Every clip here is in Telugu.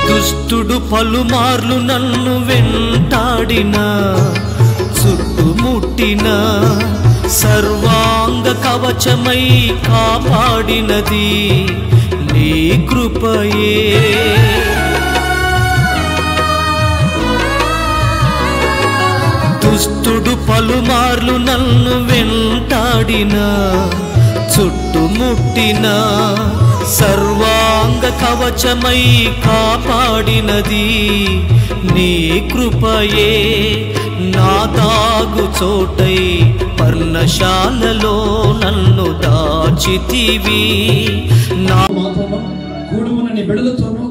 దుష్టుడు పలుమార్లు నన్ను వెంటాడిన చుట్టుముట్టిన సర్వాంగ కవచమై కాపాడినది నీ కృపయే. దుష్టుడు పలుమార్లు నన్ను వెంటాడిన చుట్టుముట్టిన సర్వాంగ కవచమై కాపాడినది నీ కృపయే. నా దాగు చోటై పర్ణశాలలో నన్ను దాచితివి. నా మాతోనూ కూడి ఉన్న నీ బిడ్డలతోనూ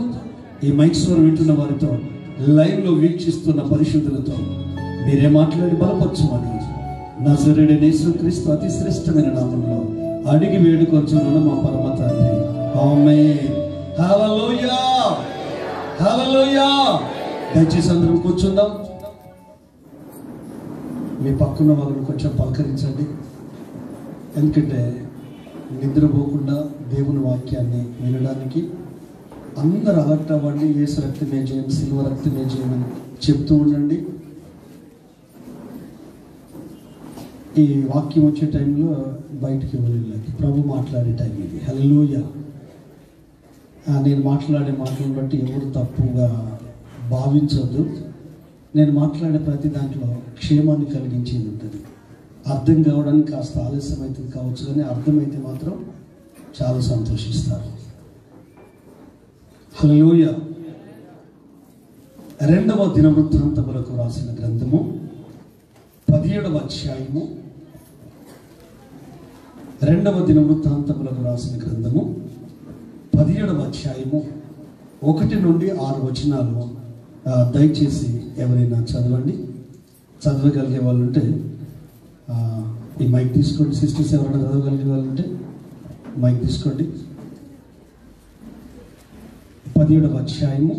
ఈ మైక్ స్వరం వింటున్న వారితో లైవ్ లో వీక్షిస్తున్న పరిశుద్ధులతో మీరే మాట్లాడి బలపరచమని నజరేయుడైన యేసుక్రీస్తు అతి శ్రేష్టమైన నామములో అడిగి వేడుకొంచున్నాను మా పరమ తండ్రి. ఆమేన్. హల్లెలూయా, హల్లెలూయా. దయచేసి అందరం కూర్చుందాం. మీ పక్కన వాళ్ళని కొంచెం పలకరించండి. ఎందుకంటే నిద్రపోకుండా దేవుని వాక్యాన్ని వినడానికి అందరూ అలర్ట్ అవ్వండి. యేసు రక్తమే జయం, సిల్వ రక్తమే జయం అని చెప్తూ ఉండండి. ఈ వాక్యం వచ్చే టైంలో బయటికి వెళ్ళలేదు. ప్రభు మాట్లాడే టైం ఇది. హల్లెలూయా. నేను మాట్లాడే మాటలను బట్టి ఎవరు తప్పుగా భావించొద్దు. నేను మాట్లాడే ప్రతి దాంట్లో క్షేమాన్ని కలిగించేది ఉంటుంది. అర్థం కావడానికి కాస్త ఆలస్యం అవుతుంది కావచ్చు, కానీ అర్థమైతే మాత్రం చాలా సంతోషిస్తారు. హల్లెలూయా. 2వ దినవృత్తాంతములకు రాసిన గ్రంథము 17వ అధ్యాయము. 2వ దినవృత్తాంతములకు రాసిన గ్రంథము 17వ అధ్యాయము 1 నుండి 6 వచనాలు దయచేసి ఎవరైనా చదవండి. చదవగలిగే వాళ్ళు ఉంటే ఈ మైక్ తీసుకోండి. సిస్టర్స్ ఎవరైనా చదవగలిగే వాళ్ళు ఉంటే మైక్ తీసుకోండి. 17వ అధ్యాయము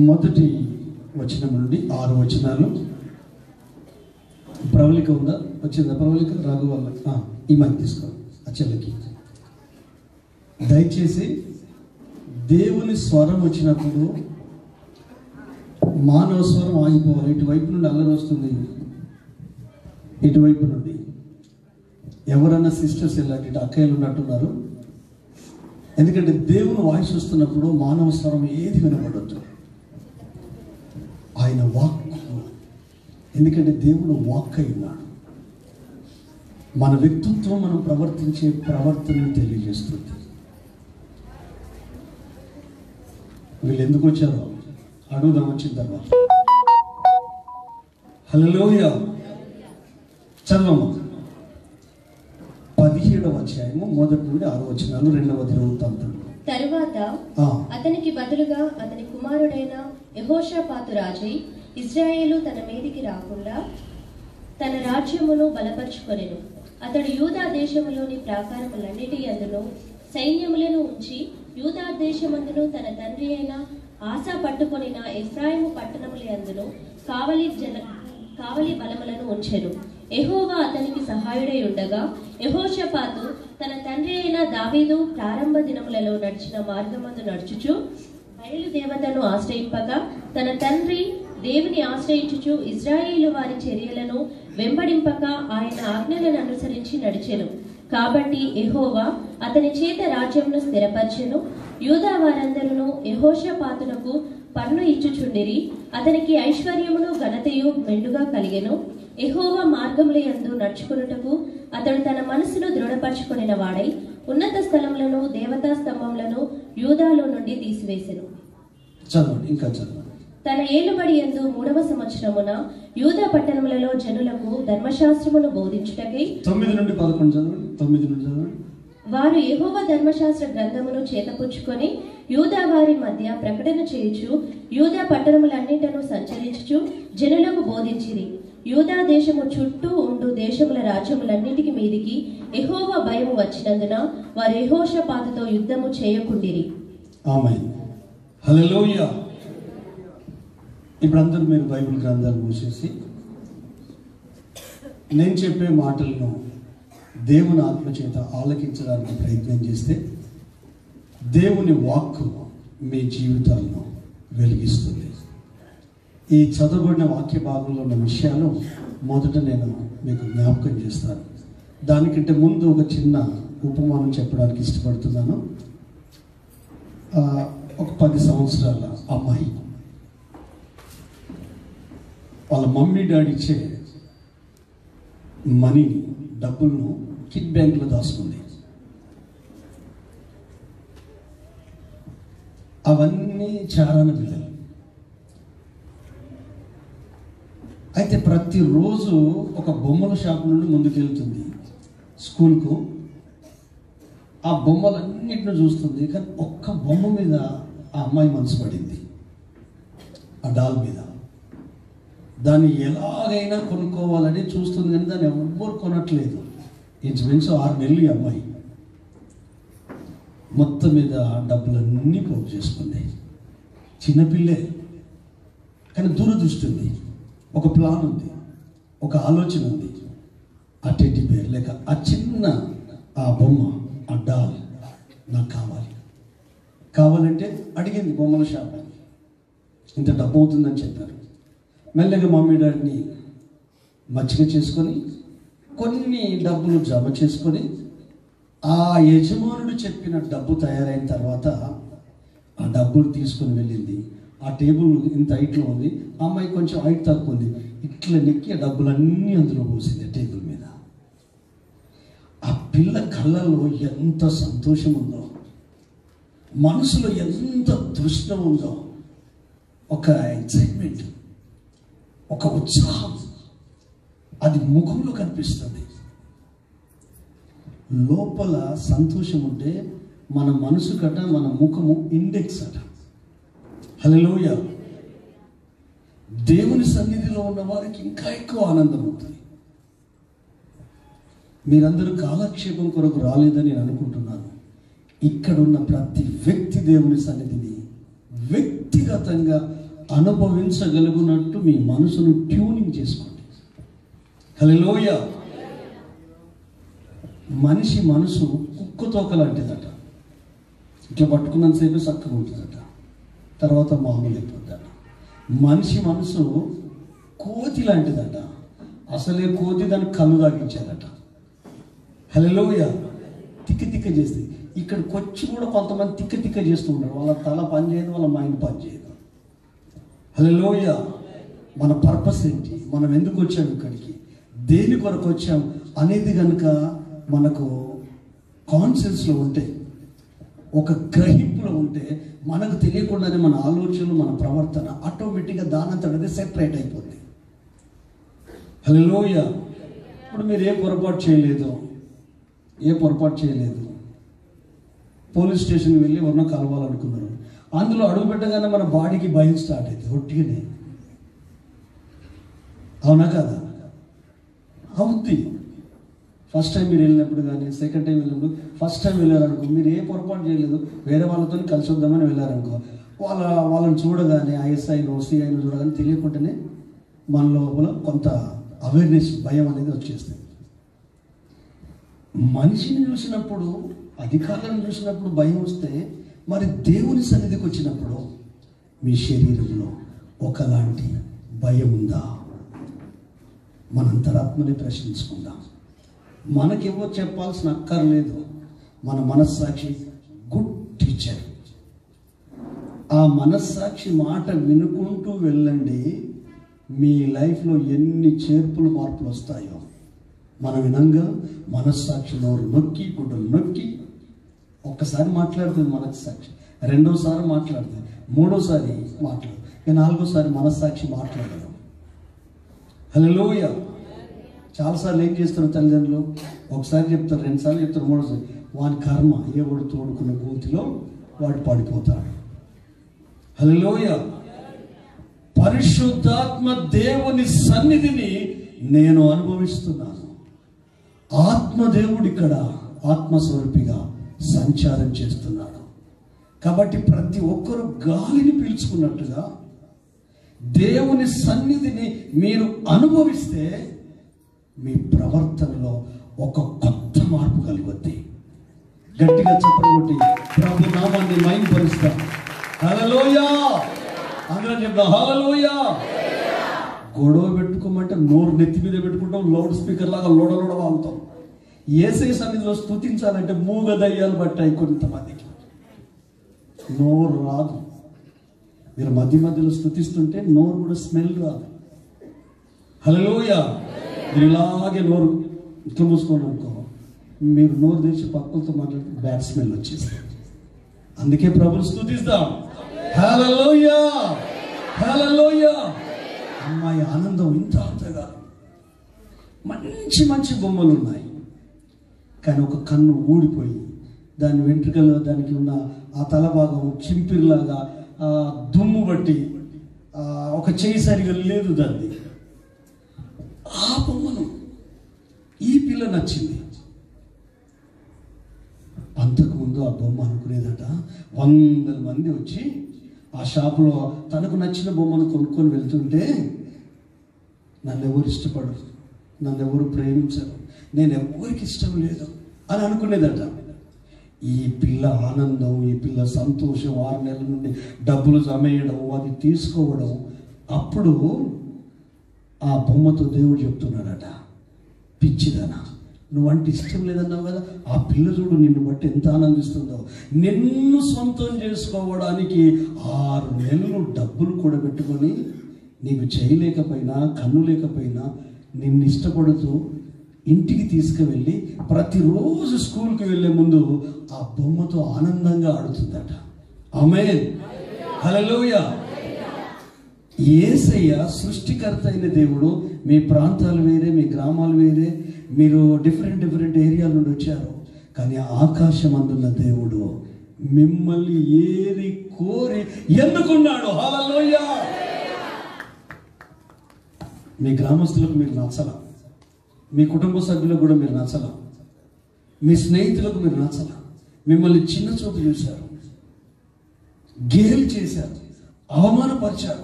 1వ వచనం నుండి 6 వచనాలు. ప్రవళిక ఉందా? వచ్చిందా ప్రవళిక? రాఘు వాళ్ళ ఈ మైక్ తీసుకోండి. అచ్చలకి దయచేసి దేవుని స్వరం వచ్చినప్పుడు మానవ స్వరం ఆగిపోవాలి. ఇటువైపు నుండి అల్లరి వస్తుంది, ఇటువైపు నుండి ఎవరన్నా సిస్టర్స్ ఇలాంటి అక్కయ్యలు ఉన్నట్టున్నారు. ఎందుకంటే దేవుని వాయిస్ వస్తున్నప్పుడు మానవ స్వరం ఏది వినపడద్దు. ఆయన వాక్, ఎందుకంటే దేవుడు వాక్ అయి ఉన్నాడు. మన వ్యక్తిత్వం మనం ప్రవర్తించే ప్రవర్తనను తెలియజేస్తుంది. వీళ్ళు ఎందుకు వచ్చారో అడుగుదాం వచ్చిన తర్వాత. హల్లెలూయా. చదవమ్మా. 17వ అధ్యాయము 1 నుండి 6 వచనాలు. 2వ దినవృత్తాంతం. తరువాత అతనికి బదులుగా అతని కుమారుడైన యెహోషాపాతు రాజై ఇశ్రాయేలు తన మీదికి రాకుండా తన రాజ్యమును బలపరుచుకొనెను. అతడు యూదా దేశములోని ప్రాకారములన్నిటి యందును సైన్యములను ఉంచి యూదా దేశమందును తన తండ్రి అయిన ఆసా పట్టుకొనిన ఎఫ్రాయిము పట్టణముల యందును కావలి బలములను ఉంచెను. యెహోవా అతనికి సహాయుడై ఉండగా యెహోషాపాతు తన తండ్రి అయిన దావీదు ప్రారంభ దినములలో నడిచిన మార్గమందు నడుచుచు బయలు దేవతను ఆశ్రయింపగా తన తండ్రి దేవుని ఆశ్రయించుచు ఇశ్రాయేలు వారి చర్యలను వెంబడింపక ఆయన ఆజ్ఞలను అనుసరించి నడిచెను. కాబట్టి యెహోవా అతని చేత రాజ్యమును స్థిరపరచెను. యూదా వారందరూ యెహోషాపాతునకు పన్ను ఇచ్చుచుండిరి. అతనికి ఐశ్వర్యమును ఘనతయు మెండుగా కలిగెను. యెహోవా మార్గముల యందు నడుచుకొనుటకు అతడు తన మనసును దృఢపరచుకొనిన వాడై ఉన్నత స్థలములను దేవతా స్తంభములను యూదాలో నుండి తీసివేసెను. తన ఏలుబడి యందు 3వ సంవత్సరమున యూదా పట్టణములలో జనులకు ధర్మశాస్త్రమును బోధించుటకై 9 నుండి 11 చదవండి. వారు యెహోవా ధర్మశాస్త్ర గ్రంథమును చేతపుచ్చుకొని యూదా వారి మధ్య ప్రకటన చేయుచు యూదా పట్టణములన్నిటను సంచరించుచు జనులకు బోధించిరి. యూదా దేశము చుట్టూ ఉండు దేశముల రాజ్యములన్నిటికి మీదికి యెహోవా భయము వచ్చినందున వారు యెహోషాపాతుతో యుద్ధము చేయకుండిరి. ఆమేన్. హల్లెలూయా. ఇప్పుడు అందరూ మీరు బైబిల్ గ్రంథాలు మూసేసి నేను చెప్పే మాటలను దేవుని ఆత్మ చేత ఆలకించడానికి ప్రయత్నం చేస్తే దేవుని వాక్కు మీ జీవితాలను వెలిగిస్తుంది. ఈ చదవబడిన వాక్య భాగంలో ఉన్న విషయాలు మొదట నేను మీకు జ్ఞాపకం చేస్తాను. దానికంటే ముందు ఒక చిన్న ఉపమానం చెప్పడానికి ఇష్టపడుతున్నాను. ఒక 10 సంవత్సరాల అమ్మాయి వాళ్ళ మమ్మీ డాడీ ఇచ్చే మనీని, డబ్బులను కిడ్ బ్యాంక్లో దాచుకుంది. అవన్నీ చారాన పిల్లలు. అయితే ప్రతిరోజు ఒక బొమ్మల షాప్ నుండి ముందుకెళ్తుంది స్కూల్కు. ఆ బొమ్మలన్నిటిని చూస్తుంది, కానీ ఒక్క బొమ్మ మీద ఆ అమ్మాయి మనసు పడింది, ఆ డాల్ మీద. దాన్ని ఎలాగైనా కొనుక్కోవాలని చూస్తుంది, కానీ దాన్ని ఎవ్వరు కొనట్లేదు. ఇంచుమించు 6 నెలలు ఈ అమ్మాయి మొత్తం మీద డబ్బులన్నీ పోగు చేసుకుంది. చిన్నపిల్లే, కానీ దూరదృష్టి ఉంది, ఒక ప్లాన్ ఉంది, ఒక ఆలోచన ఉంది. ఆ టెడ్డీ బేర్ లేక ఆ చిన్న ఆ బొమ్మ, ఆ డాల్ నాకు కావాలంటే అడిగింది బొమ్మల షాప్ అని. ఇంత డబ్బు అవుతుందని చెప్పారు. మెల్లగా మమ్మీ డాడీని మచ్చిక చేసుకొని కొన్ని డబ్బులు జమ చేసుకొని ఆ యజమానుడు చెప్పిన డబ్బు తయారైన తర్వాత ఆ డబ్బులు తీసుకొని వెళ్ళింది. ఆ టేబుల్ ఇంత హైట్లో ఉంది, ఆ అమ్మాయి కొంచెం హైట్ తక్కువ ఉంది. ఇట్లా నెక్కి ఆ డబ్బులన్నీ అందులో పోసింది టేబుల్ మీద. ఆ పిల్ల కళ్ళల్లో ఎంత సంతోషం ఉందో, మనసులో ఎంత తృష్ణ ఉందో, ఒక ఎక్సైట్మెంట్, ఒక ఉత్సాహం అది ముఖంలో కనిపిస్తుంది. లోపల సంతోషం ఉంటే మన మనసు కట, మన ముఖము ఇండెక్స్ అట. హల్లెలూయా. దేవుని సన్నిధిలో ఉన్న వారికి ఇంకా ఎక్కువ ఆనందం ఉంటుంది. మీరందరూ కాలక్షేపం కొరకు రాలేదని నేను అనుకుంటున్నాను. ఇక్కడున్న ప్రతి వ్యక్తి దేవుని సన్నిధిని వ్యక్తిగతంగా అనుభవించగలుగునట్టు మీ మనసును ట్యూనింగ్ చేసుకోండి. హల్లెలూయా. మనిషి మనసు కుక్కతోక లాంటిదట. ఇట్లా పట్టుకున్నంతసేపు చక్కగా ఉంటుందట, తర్వాత మామూలు అయిపోద్దట. మనిషి మనసు కోతి లాంటిదట. అసలే కోతి దానికి కళ్ళు తాగించారట. హల్లెలూయా. తిక్క చేస్తుంది. ఇక్కడికి వచ్చి కూడా కొంతమంది తిక్క చేస్తూ ఉంటారు. వాళ్ళ తల పని చేయదు, వాళ్ళ మైండ్ పని చేయదు. హల్లెలూయా. మన పర్పస్ ఏంటి, మనం ఎందుకు వచ్చాము ఇక్కడికి, దేని కొరకు వచ్చాం అనేది కనుక మనకు కాన్షియస్లో ఉంటే, ఒక గ్రహింపులో ఉంటే, మనకు తెలియకుండానే మన ఆలోచనలు, మన ప్రవర్తన ఆటోమేటిక్గా దానంతటదే సెపరేట్ అయిపోతుంది. హల్లెలూయా. ఇప్పుడు మీరు ఏ పొరపాటు చేయలేదు, పోలీస్ స్టేషన్కి వెళ్ళి ఎవరినో కలవాలనుకున్నారు. అందులో అడుగు పెట్టగానే మన బాడీకి భయం స్టార్ట్ అవుతుంది ఒట్టిగానే. అవునా కదా? అవుద్ది. ఫస్ట్ టైం మీరు వెళ్ళినప్పుడు కానీ, సెకండ్ టైం వెళ్ళినప్పుడు, ఫస్ట్ టైం వెళ్ళారనుకో, మీరు ఏ పొరపాటు చేయలేదు, వేరే వాళ్ళతో కలిసి వద్దామని వెళ్ళారనుకో, వాళ్ళని చూడగానే, ఐఎస్ఐను సిఐను చూడగానే తెలియకుండానే మన లోపల కొంత అవేర్నెస్, భయం అనేది వచ్చేస్తుంది. మనిషిని చూసినప్పుడు, అధికారులను చూసినప్పుడు భయం వస్తే, మరి దేవుని సన్నిధికి వచ్చినప్పుడు మీ శరీరంలో ఒకలాంటి భయం ఉందా? మన అంతరాత్మని ప్రశ్నించుకుందాం. మనకేవో చెప్పాల్సిన అక్కర్లేదు. మన మనస్సాక్షి గుడ్ టీచర్. ఆ మనస్సాక్షి మాట వినుకుంటూ వెళ్ళండి. మీ లైఫ్లో ఎన్ని చేర్పులు, మార్పులు వస్తాయో. మనం వినంగా మనస్సాక్షి నోరు నొక్కి, గుడ్డలు నొక్కి, ఒక్కసారి మాట్లాడుతుంది మనస్సాక్షి, రెండోసారి మాట్లాడుతుంది, మూడోసారి మాట్లాడు, నాలుగోసారి మనస్సాక్షి మాట్లాడదు. హల్లెలూయా. చాలాసార్లు ఏం చేస్తారు తల్లిదండ్రులు, ఒకసారి చెప్తారు, రెండుసార్లు చెప్తారు, మూడోసారి వాని కర్మ, ఏ వాడు తోడుకున్న గోతిలో వాడు పడిపోతాడు. హల్లెలూయా. పరిశుద్ధాత్మ దేవుని సన్నిధిని నేను అనుభవిస్తున్నాను. ఆత్మదేవుడు ఇక్కడ ఆత్మస్వరూపిగా సంచారం చేస్తున్నాడు. కాబట్టి ప్రతి ఒక్కరూ గాలిని పీల్చుకున్నట్టుగా దేవుని సన్నిధిని మీరు అనుభవిస్తే మీ ప్రవర్తనలో ఒక కొత్త మార్పు కలుగుద్ది. గట్టిగా చెప్పండి, ప్రభు నామాన్ని నామాన్ని మహిమపరుస్తాం. హల్లెలూయా. అందరం చెప్తాం హల్లెలూయా. గొడవ పెట్టుకోమంటే నోరు నెత్తి మీద పెట్టుకుంటాం, లౌడ్ స్పీకర్ లాగా లోడలోడ వాగుతాం. యేసయ్య సన్నిధిలో స్తుతించాలంటే మూగ దయ్యాలు పట్టాయి కొంతమందికి, నోరు రాదు. మీరు మధ్య మధ్యలో స్తుతిస్తుంటే నోరు కూడా స్మెల్ రాదు. హల్లెలూయా. మీరు ఇలాగే నోరు ఇట్లా మూసుకోండి అనుకో, మీరు నోరు తెరిచి పక్కలతో మాట్లాడితే బ్యాడ్ స్మెల్ వచ్చేస్తుంది. అందుకే ప్రభుని స్తుతిస్తాం. హల్లెలూయా, హల్లెలూయా. అమ్మాయి ఆనందం ఇంత అంతగా. మంచి మంచి బొమ్మలు ఉన్నాయి, కానీ ఒక కన్ను ఊడిపోయి దాని వెంట్రుకలు, దానికి ఉన్న ఆ తల భాగం చింపిరిలాగా దుమ్ము బట్టి ఒక చేయి సరిగా లేదు దాన్ని. ఆ బొమ్మను ఈ పిల్ల నచ్చింది. అంతకుముందు ఆ బొమ్మ అనుకునేదట 100 మంది వచ్చి ఆ షాపులో తనకు నచ్చిన బొమ్మను కొనుక్కొని వెళ్తుంటే నన్ను ఎవరు ఇష్టపడరు, నన్ను ఎవరు ప్రేమించరు, నేను ఎవరికి ఇష్టం లేదు అని అనుకునేదట. ఈ పిల్ల ఆనందం, ఈ పిల్ల సంతోషం, 6 నెలల నుండి డబ్బులు జమేయడం, అది తీసుకోవడం. అప్పుడు ఆ బొమ్మతో దేవుడు చెప్తున్నాడట, పిచ్చిదనా, నువ్వంటే ఇష్టం లేదన్నావు కదా, ఆ పిల్ల చూడు నిన్ను బట్టి ఎంత ఆనందిస్తుందో. నిన్ను సొంతం చేసుకోవడానికి 6 నెలలు డబ్బులు కూడా పెట్టుకొని నీకు చేయలేకపోయినా, కన్ను లేకపోయినా నిన్ను ఇష్టపడుతూ ఇంటికి తీసుకువెళ్ళి ప్రతిరోజు స్కూల్కి వెళ్ళే ముందు ఆ బొమ్మతో ఆనందంగా ఆడుతుందట. ఆమేన్, హల్లెలూయా. యేసయ్య సృష్టికర్త అయిన దేవుడు. మీ ప్రాంతాలు వేరే, మీ గ్రామాలు వేరే, మీరు డిఫరెంట్ ఏరియాల నుండి వచ్చారు, కానీ ఆకాశం అందున్న దేవుడు మిమ్మల్ని ఏరి కోరి ఎన్నుకున్నాడు. హల్లెలూయా. మీ గ్రామస్తులకు మీరు నచ్చల, మీ కుటుంబ సభ్యులకు కూడా మీరు నచ్చల, మీ స్నేహితులకు మీరు నచ్చల, మిమ్మల్ని చిన్న చూపు చూశారు, గేలి చేశారు, అవమానపరిచారు,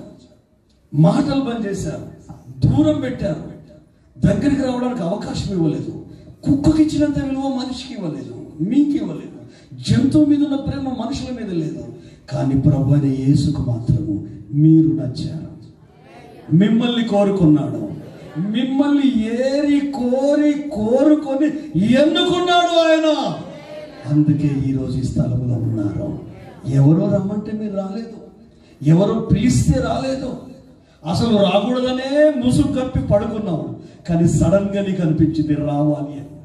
మాటలు బంద్ చేశారు, దూరం పెట్టారు, దగ్గరికి రావడానికి అవకాశం ఇవ్వలేదు. కుక్కకి ఇచ్చినంత విలువ మనిషికి ఇవ్వలేదు, మీకు ఇవ్వలేదు. జంతువు మీద ఉన్న ప్రేమ మనుషుల మీద లేదు. కానీ ప్రభు అయిన యేసుకు మాత్రము మీరు నచ్చారు, మిమ్మల్ని కోరుకున్నాడు, మిమ్మల్ని ఏరి కోరుకొని ఎన్నుకున్నాడు ఆయన. అందుకే ఈరోజు ఈ స్థలంలో ఉన్నారు. ఎవరో రమ్మంటే మీరు రాలేదు, ఎవరో పిలిస్తే రాలేదు, అసలు రాకూడదనే ముసుగు కప్పి పడుకున్నావు. కానీ సడన్ గా నీకు అనిపించింది రావాలి అని.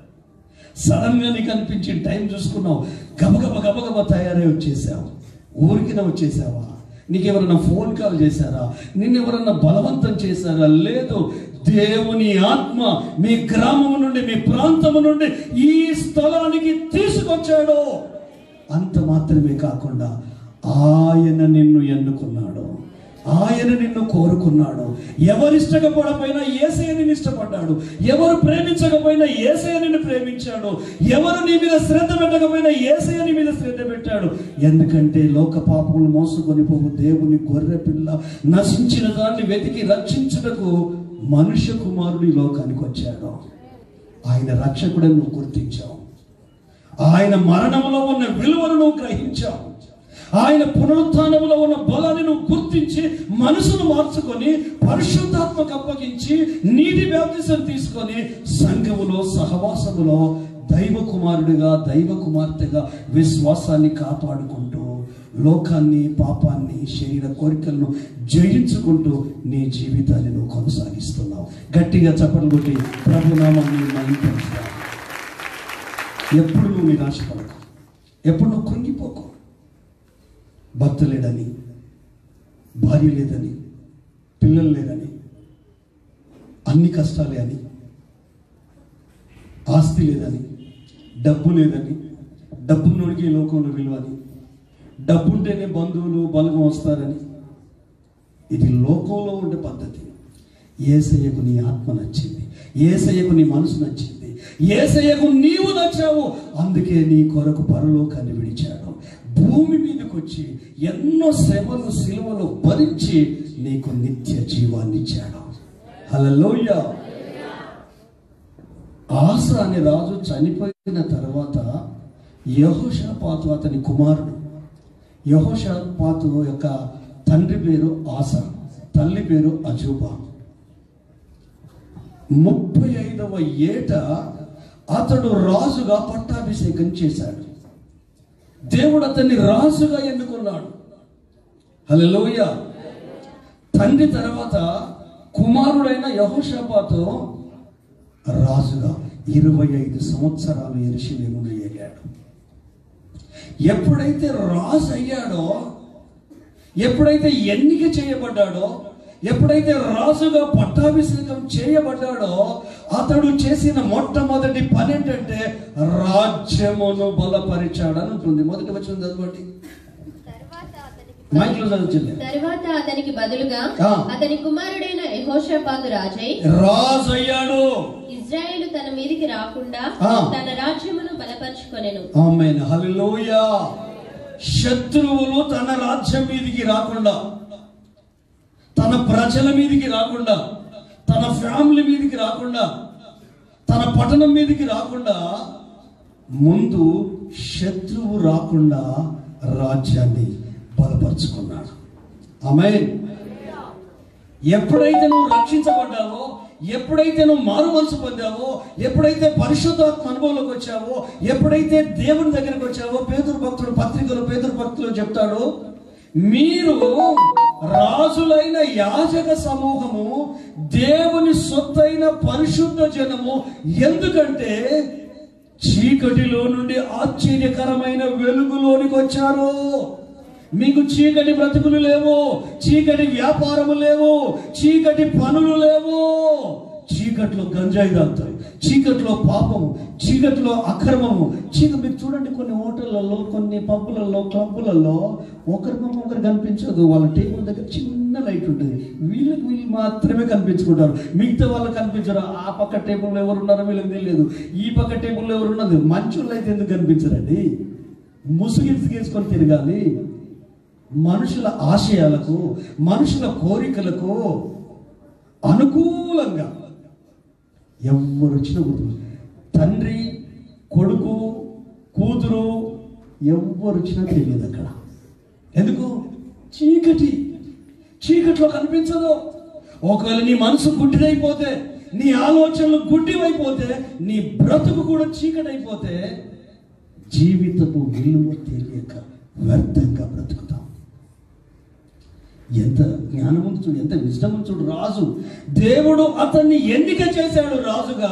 సడన్ గా నీకు అనిపించి టైం చూసుకున్నావు, గబగబా తయారై వచ్చేసావు. ఊరికిన వచ్చేసావా? నీకెవరన్నా ఫోన్ కాల్ చేశారా? నిన్నెవరన్నా బలవంతం చేశారా? లేదు. దేవుని ఆత్మ మీ గ్రామం నుండి, మీ ప్రాంతం నుండి ఈ స్థలానికి తీసుకొచ్చాడు. అంత మాత్రమే కాకుండా ఆయన నిన్ను ఎన్నుకున్నాడు, ఆయన నిన్ను కోరుకున్నాడు. ఎవరు ఇష్టపడకపోయినా యేసయ్య నిన్ను ఇష్టపడ్డాడు, ఎవరు ప్రేమించకపోయినా యేసయ్య నిన్ను ప్రేమించాడు, ఎవరు నీ మీద శ్రద్ధ పెట్టకపోయినా యేసయ్య నీ మీద శ్రద్ధ పెట్టాడు. ఎందుకంటే లోక పాపములు మోసుకొని పోవు దేవుని గొర్రె పిల్ల నశించిన దాన్ని వెతికి రక్షించుటకు మనుష్య కుమారుడు ఈ లోకానికి వచ్చాడు. ఆయన రక్షకుడని నువ్వు గుర్తించావు, ఆయన మరణంలో ఉన్న విలువను నువ్వు గ్రహించావు, ఆయన పునరుత్థానంలో ఉన్న బలాన్ని నువ్వు గుర్తించి మనసును మార్చుకొని పరిశుద్ధాత్మకు అప్పగించి నీటి బాప్తిసం తీసుకొని సంఘములో సహవాసములో దైవ కుమారుడిగా, దైవ కుమార్తెగా విశ్వాసాన్ని కాపాడుకుంటూ లోకాన్ని, పాపాన్ని, శరీర కోరికలను జయించుకుంటూ నీ జీవితాన్ని నువ్వు కొనసాగిస్తున్నావు. గట్టిగా చప్పట్లు కొట్టి ప్రభునామాన్ని మహిమపరుస్తావు. ఎప్పుడు నువ్వు నిరాశపడకు, ఎప్పుడు నువ్వు కృంగిపోకు. భర్త లేదని, భార్య లేదని, పిల్లలు లేదని, అన్ని కష్టాలే అని, ఆస్తి లేదని, డబ్బు లేదని, డబ్బున్నోడికి ఈ లోకంలో విలువని, డబ్బుంటేనే బంధువులు బలగం వస్తారని, ఇది లోకంలో ఉండే పద్ధతి. యేసయ్యకు నీ ఆత్మ నచ్చింది, యేసయ్యకు నీ మనసు నచ్చింది, యేసయ్యకు నీవు నచ్చావు. అందుకే నీ కొరకు పరలోకాన్ని విడిచాడు, భూమి మీదకి వచ్చి ఎన్నో శ్రమలు సిలువలు భరించి నీకు నిత్య జీవాన్ని ఇచ్చాడు. హల్లెలూయా. ఆస అనే రాజు చనిపోయిన తర్వాత యెహోషాపాతు అతని కుమారుడు యెహోషాపాతు యొక్క తండ్రి పేరు ఆసా, తల్లి పేరు అజూబా. 35వ ఏట అతడు రాజుగా పట్టాభిషేకం చేశాడు. దేవుడు అతన్ని రాజుగా ఎన్నుకున్నాడు. హల్లెలూయా. తండ్రి తర్వాత కుమారుడైన యెహోషాపాతు రాజుగా 25 సంవత్సరాలు యెరూషలేమును ఏలాడు. ఎప్పుడైతే రాజు అయ్యాడో, ఎప్పుడైతే ఎన్నిక చేయబడ్డాడో, ఎప్పుడైతే రాజుగా పట్టాభిషేకం చేయబడ్డాడో, అతడు చేసిన మొట్టమొదటి పని ఏంటంటే రాజ్యమును బలపరిచాడని ఉంటుంది. మొదటి వచనం చదవండి. తరువాత అతనికి బదులుగా అతని కుమారుడైన యెహోషాపాతు రాజు అయ్యాడు. ఇశ్రాయేలు తన మీదికి రాకుండా తన రాజ్యమును బలపరుచుకొనెను. ఆమేన్. హల్లెలూయా. శత్రువులు తన రాజ్యం మీదికి రాకుండా, తన ప్రజల మీదికి రాకుండా, తన ఫ్యామిలీ మీదికి రాకుండా, తన పట్టణం మీదికి రాకుండా, ముందు శత్రువు రాకుండా రాజ్యాన్ని బలపరుచుకున్నాడు. ఆమేన్. ఎప్పుడైతే నువ్వు రక్షించబడ్డావో, ఎప్పుడైతే నువ్వు మారు మనసు పొందావో, ఎప్పుడైతే పరిశుద్ధాత్మ అనుభవంలోకి వచ్చావో, ఎప్పుడైతే దేవుని దగ్గరకు వచ్చావో, పేతురు భక్తుడు పత్రికలో పేతురు భక్తులు చెప్తాడు, మీరు రాజులైన యాజక సమూహము, దేవుని సొత్తైన పరిశుద్ధ జనము. ఎందుకంటే చీకటిలో నుండి ఆశ్చర్యకరమైన వెలుగులోనికి వచ్చారు. మీకు చీకటి బ్రతుకులు లేవు, చీకటి వ్యాపారము లేవు, చీకటి పనులు లేవు. చీకట్లో గంజాయి తాగుతారు, చీకట్లో పాపము, చీకట్లో అక్రమము. మీరు చూడండి, కొన్ని హోటళ్లలో, కొన్ని పబ్బులలో, క్లబ్బులలో ఒకరు కనిపించదు. వాళ్ళ టేబుల్ దగ్గర చిన్న లైట్ ఉంటుంది, వీళ్ళు మాత్రమే కనిపించుకుంటారు, మిగతా వాళ్ళు కనిపించరు. ఆ పక్క టేబుల్లో ఎవరున్నారో వీళ్ళకి తెలియదు, ఈ పక్క టేబుల్లో ఎవరున్నది. మంచుల్లో అయితే ఎందుకు కనిపించరండి? ముసుగేసుకొని తిరగాలి. మనుషుల ఆశయాలకు, మనుషుల కోరికలకు అనుకూలంగా ఎవరు వచ్చినా గుర్తు, తండ్రి, కొడుకు, కూతురు ఎవరు వచ్చినా తెలియదు అక్కడ. ఎందుకు? చీకట్లో కనిపించదు. ఒకవేళ నీ మనసు గుడ్డిదైపోతే, నీ ఆలోచనలు గుడ్డివైపోతే, నీ బ్రతుకు కూడా చీకటి అయిపోతే, జీవితపు విలువ తెలియక వ్యర్థంగా బ్రతుకుతాం. ఎంత జ్ఞానం చూడు, ఎంత విజ్డమ్ చూడు. రాజు, దేవుడు అతన్ని ఎన్నిక చేశాడు రాజుగా.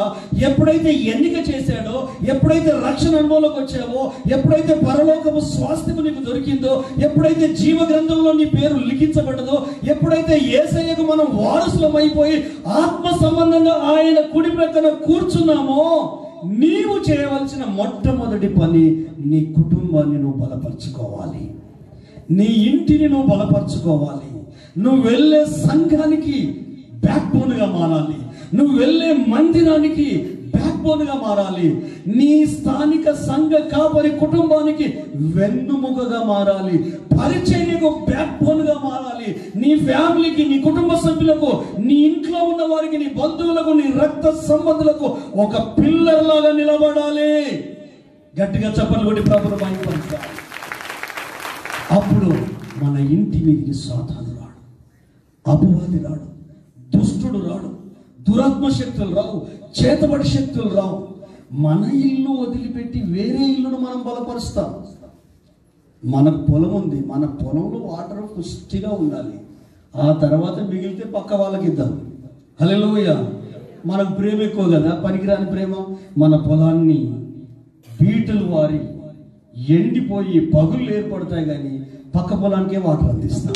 ఎప్పుడైతే ఎన్నిక చేశాడో, ఎప్పుడైతే రక్షణ అనుభవంలోకి వచ్చావో, ఎప్పుడైతే పరలోకపు స్వాస్థ్యము నీకు దొరికిందో, ఎప్పుడైతే జీవ గ్రంథంలో నీ పేరు లిఖించబడ్డదో, ఎప్పుడైతే యేసయ్యకు మనం వారసులం అయిపోయి ఆత్మ సంబంధంగా ఆయన కుడి ప్రక్కన కూర్చున్నామో, నీవు చేయవలసిన మొట్టమొదటి పని నీ కుటుంబాన్ని నువ్వు బలపరుచుకోవాలి, నీ ఇంటిని నువ్వు బలపరుచుకోవాలి. నువ్వు వెళ్ళే సంఘానికి బ్యాక్ బోన్గా మారాలి, నువ్వు వెళ్ళే మందిరానికి బ్యాక్ బోన్గా మారాలి, నీ స్థానిక సంఘ కాపరి కుటుంబానికి వెన్నుముకగా మారాలి, పరిచర్యకు బ్యాక్ బోన్గా మారాలి, నీ ఫ్యామిలీకి, నీ కుటుంబ సభ్యులకు, నీ ఇంట్లో ఉన్న వారికి, నీ బంధువులకు, నీ రక్త సంబంధులకు ఒక పిల్లర్ లాగా నిలబడాలి. గట్టిగా చప్పట్లు కొట్టి ప్రభువును మహిమపరచాలి. అప్పుడు మన ఇంటి మీదకి సాతాను రాడు, అపవాది రాడు, దుష్టుడు రాడు, దురాత్మ శక్తులు రావు, చేతబడి శక్తులు రావు. మన ఇల్లు వదిలిపెట్టి వేరే ఇల్లును మనం బలపరుస్తాం. మనకు పొలం ఉంది, మన పొలంలో వాటర్ పుష్టిగా ఉండాలి. ఆ తర్వాత మిగిలితే పక్క వాళ్ళకి ఇద్దాం. హల్లెలూయా. మనకు ప్రేమ ఎక్కువ కదా, పనికిరాని ప్రేమ. మన పొలాన్ని బీటలు వారి ఎండిపోయి పగుళ్ళు ఏర్పడతాయి, కానీ పక్క పొలానికే వాటర్ అందిస్తాం.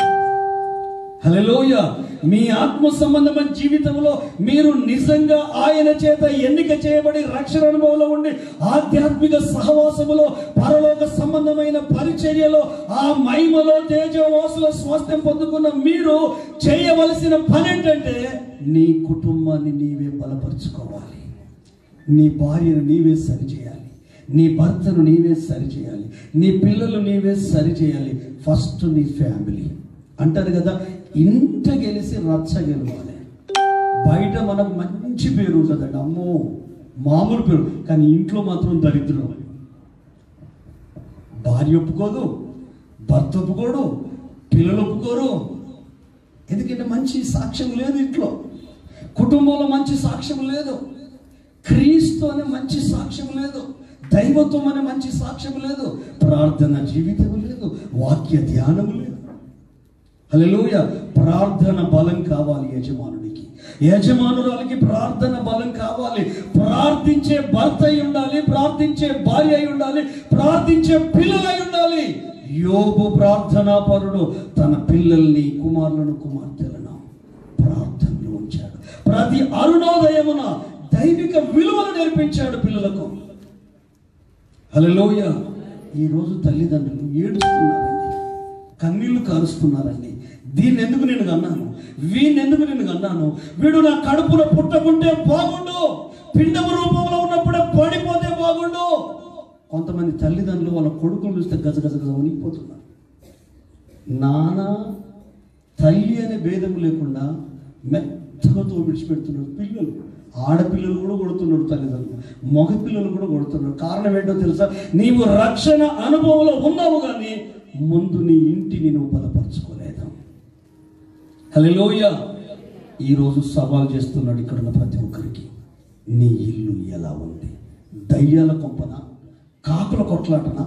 హల్లెలూయా. మీ ఆత్మ సంబంధమైన జీవితంలో మీరు నిజంగా ఆయన చేత ఎన్నిక చేయబడి రక్షణ అనుభవంలో ఉండి ఆధ్యాత్మిక సహవాసములో, పరలోక సంబంధమైన పరిచర్యలో, ఆ మహిమలో, తేజోవాసుల స్వాస్థ్యం పొందుకున్న మీరు చేయవలసిన పని ఏంటంటే నీ కుటుంబాన్ని నీవే బలపరుచుకోవాలి, నీ భార్యను నీవే సరిచేయాలి, నీ భర్తను నీవే సరిచేయాలి, నీ పిల్లలు నీవే సరిచేయాలి. ఫస్ట్ నీ ఫ్యామిలీ. అంటారు కదా, ఇంట గెలిసి రచ్చ గెలవాలి. బయట మనకు మంచి పేరు ఉంటుందండి, అమ్మో మామూలు పేరు, కానీ ఇంట్లో మాత్రం దరిద్రం. భార్య ఒప్పుకోదు, భర్త ఒప్పుకోడు, పిల్లలు ఒప్పుకోరు. ఎందుకంటే మంచి సాక్ష్యం లేదు, ఇంట్లో కుటుంబంలో మంచి సాక్ష్యం లేదు, క్రీస్తు అనే మంచి సాక్ష్యం లేదు, దైవత్వం అనే మంచి సాక్ష్యం లేదు, ప్రార్థన జీవితం లేదు, వాక్య ధ్యానము లేదు. హల్లెలూయా. ప్రార్థన బలం కావాలి యజమానుడికి, యజమానురాలికి ప్రార్థన బలం కావాలి. ప్రార్థించే భర్త అయి ఉండాలి, ప్రార్థించే భార్య అయి ఉండాలి, ప్రార్థించే పిల్లలై ఉండాలి. యోబు ప్రార్థనాపరుడు, తన పిల్లల్ని, కుమారులను, కుమార్తెలను ప్రార్థనలో ఉంచాడు. ప్రతి అరుణోదయమున దైవిక విలువలు నేర్పించాడు పిల్లలకు. హల్లెలూయా. ఈరోజు తల్లిదండ్రులు ఏడుస్తున్నారండి, కన్నీళ్లు కారుస్తున్నారండి. దీన్ని ఎందుకు నేను అన్నాను, వీడిని ఎందుకు నేను అన్నాను, వీడు నా కడుపులో పుట్టకుంటే బాగుండు, పిండము రూపంలో ఉన్నప్పుడే పడిపోతే బాగుండు. కొంతమంది తల్లిదండ్రులు వాళ్ళ కొడుకులు చూస్తే గజగజ వణికిపోతున్నారు. నాన్న తల్లి అనే భేదం లేకుండా మెత్తగా విడిచిపెడుతున్నారు. పిల్లలు, ఆడపిల్లలు కూడా కొడుతున్నారు, తల్లిదండ్రులు మగ పిల్లలు కూడా కొడుతున్నారు. కారణం ఏంటో తెలుసా? నీవు రక్షణ అనుభవంలో ఉన్నావు కానీ ముందు నీ ఇంటిని నువ్వు బలపరచుకోలేదు. హల్లెలూయా. ఈరోజు సవాల్ చేస్తున్నాడు ఇక్కడున్న ప్రతి ఒక్కరికి, నీ ఇల్లు ఎలా ఉంది? దయ్యాల కొంపన, కాకుల కొట్లాటన?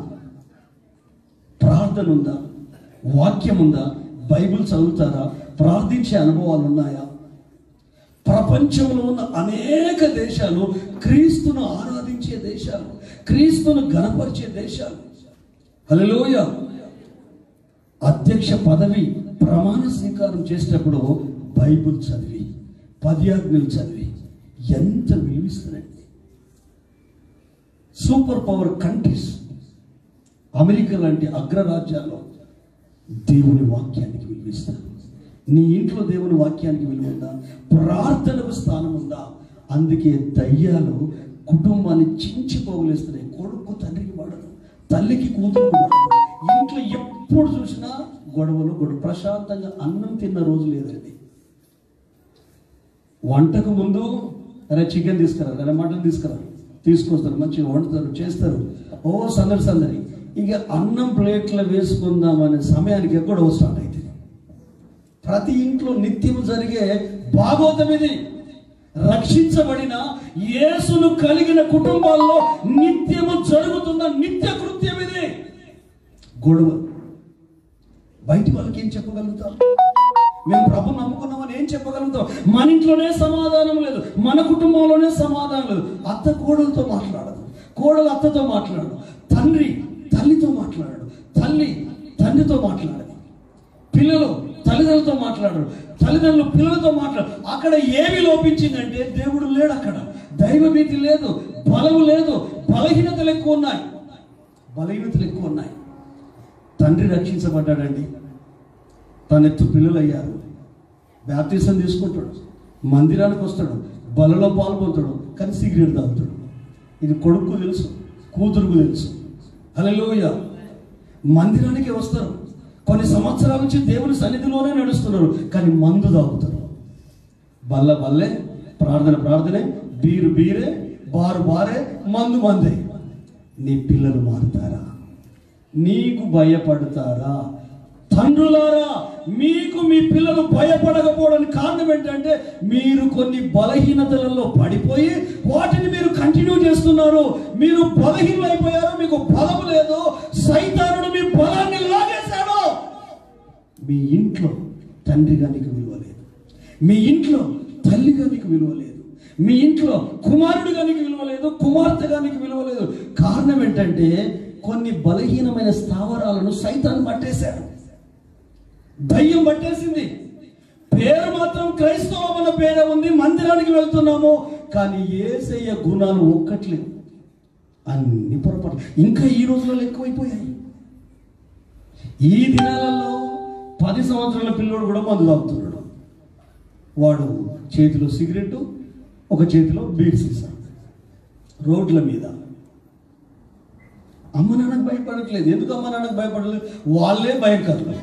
ప్రార్థన ఉందా? వాక్యం ఉందా? బైబిల్ చదువుతారా? ప్రార్థించే అనుభవాలు ఉన్నాయా? ప్రపంచంలో ఉన్న అనేక దేశాలు క్రీస్తును ఆరాధించే దేశాలు, క్రీస్తును ఘనపరిచే దేశాలు. హల్లెలూయా. అధ్యక్ష పదవి ప్రమాణ స్వీకారం చేసేటప్పుడు బైబిల్ చదివి, 10 ఆజ్ఞలు చదివి ఎంత విలువిస్తారండి. సూపర్ పవర్ కంట్రీస్, అమెరికా లాంటి అగ్రరాజ్యాల్లో దేవుని వాక్యానికి విలువిస్తారు. నీ ఇంట్లో దేవుని వాక్యానికి విలువ ఉందా? ప్రార్థనకు స్థానం ఉందా? అందుకే దయ్యాలు కుటుంబాన్ని చించిపోగలేస్తున్నాయి. కొడుకు తండ్రికి పడదు, తల్లికి కూతురుకు పడదు. ఇంట్లో ఎప్పుడు చూసినా గొడవలు. ప్రశాంతంగా అన్నం తిన్న రోజు లేదండి. వంటకు ముందు అరే చికెన్ తీసుకురా, అరే మటన్ తీసుకురా, తీసుకొస్తారు, మంచిగా వండుతారు, చేస్తారు, ఓ సందడి. ఇక అన్నం ప్లేట్లో వేసుకుందామనే సమయానికి ఎక్కడో స్టార్ట్ అవుతుంది. ప్రతి ఇంట్లో నిత్యము జరిగే భాగవతం ఇది. రక్షించబడిన యేసును కలిగిన కుటుంబాల్లో నిత్యము జరుగుతున్న నిత్య కృత్యం ఇది. గొడవ. బయటి వాళ్ళకి ఏం చెప్పగలుగుతాం? మేము ప్రభు నమ్ముకున్నామని ఏం చెప్పగలుగుతాం? మన ఇంట్లోనే సమాధానం లేదు, మన కుటుంబంలోనే సమాధానం లేదు. అత్త కోడలతో మాట్లాడదు, కోడలు అత్తతో మాట్లాడదు, తండ్రి తల్లితో మాట్లాడాడు, తల్లి తండ్రితో మాట్లాడదు, పిల్లలు తల్లిదండ్రులతో మాట్లాడరు, తల్లిదండ్రులు పిల్లలతో మాట్లాడు. అక్కడ ఏమి లోపించిందంటే దేవుడు లేడు, అక్కడ దైవభీతి లేదు, బలము లేదు, బలహీనతలు ఎక్కువ ఉన్నాయి. తండ్రి రక్షించబడ్డాడండి, తనెత్తు పిల్లలు అయ్యారు, బాప్తిసం తీసుకుంటాడు, మందిరానికి వస్తాడు, బలలో పాల్గొంటాడు, కానీ సిగరెట్ తాగుతాడు. ఇది కొడుకు తెలుసు, కూతురుకు తెలుసు. హల్లెలూయా. మందిరానికి వస్తారు, కొన్ని సంవత్సరాల నుంచి దేవుని సన్నిధిలోనే నడుస్తున్నారు, కానీ మందు తాగుతారు. బల్లే, ప్రార్థనే, బీరే, బారే, మందే. నీ పిల్లలు మారుతారా? నీకు భయపడతారా? తండ్రులారా, మీకు మీ పిల్లలు భయపడకపోవడానికి కారణం ఏంటంటే మీరు కొన్ని బలహీనతలలో పడిపోయి వాటిని మీరు కంటిన్యూ చేస్తున్నారు. మీరు బలహీనలు అయిపోయారు, మీకు బలము లేదు, సైతానుడు మీ బలాన్ని లాగేశాడు. మీ ఇంట్లో తండ్రిగా నీకు విలువ లేదు, మీ ఇంట్లో తల్లిగా నీకు విలువ లేదు, మీ ఇంట్లో కుమారుడిగా నీకు విలువ లేదు, కుమార్తెగా నీకు విలువ లేదు. కారణం ఏంటంటే కొన్ని బలహీనమైన స్థావరాలను సైతాను పట్టేశాడు, దయ్యం పట్టేసింది. పేరు మాత్రం క్రైస్తవం అన్న పేరే ఉంది, మందిరానికి వెళ్తున్నాము, కానీ యేసయ్య గుణాలు ఒక్కట్లేదు. అన్ని పొరపాటు ఇంకా ఈ రోజులలో ఎక్కువైపోయాయి. ఈ దినాలలో 10 సంవత్సరాల పిల్లోడు కూడా మందు తాగుతున్నాడు. వాడు చేతిలో సిగరెట్, ఒక చేతిలో బీర్ సీసా, రోడ్ల మీద. అమ్మ నాన్నకు భయపడట్లేదు. ఎందుకు అమ్మ నాన్నకు భయపడలేదు? వాళ్ళే భయంకరులు,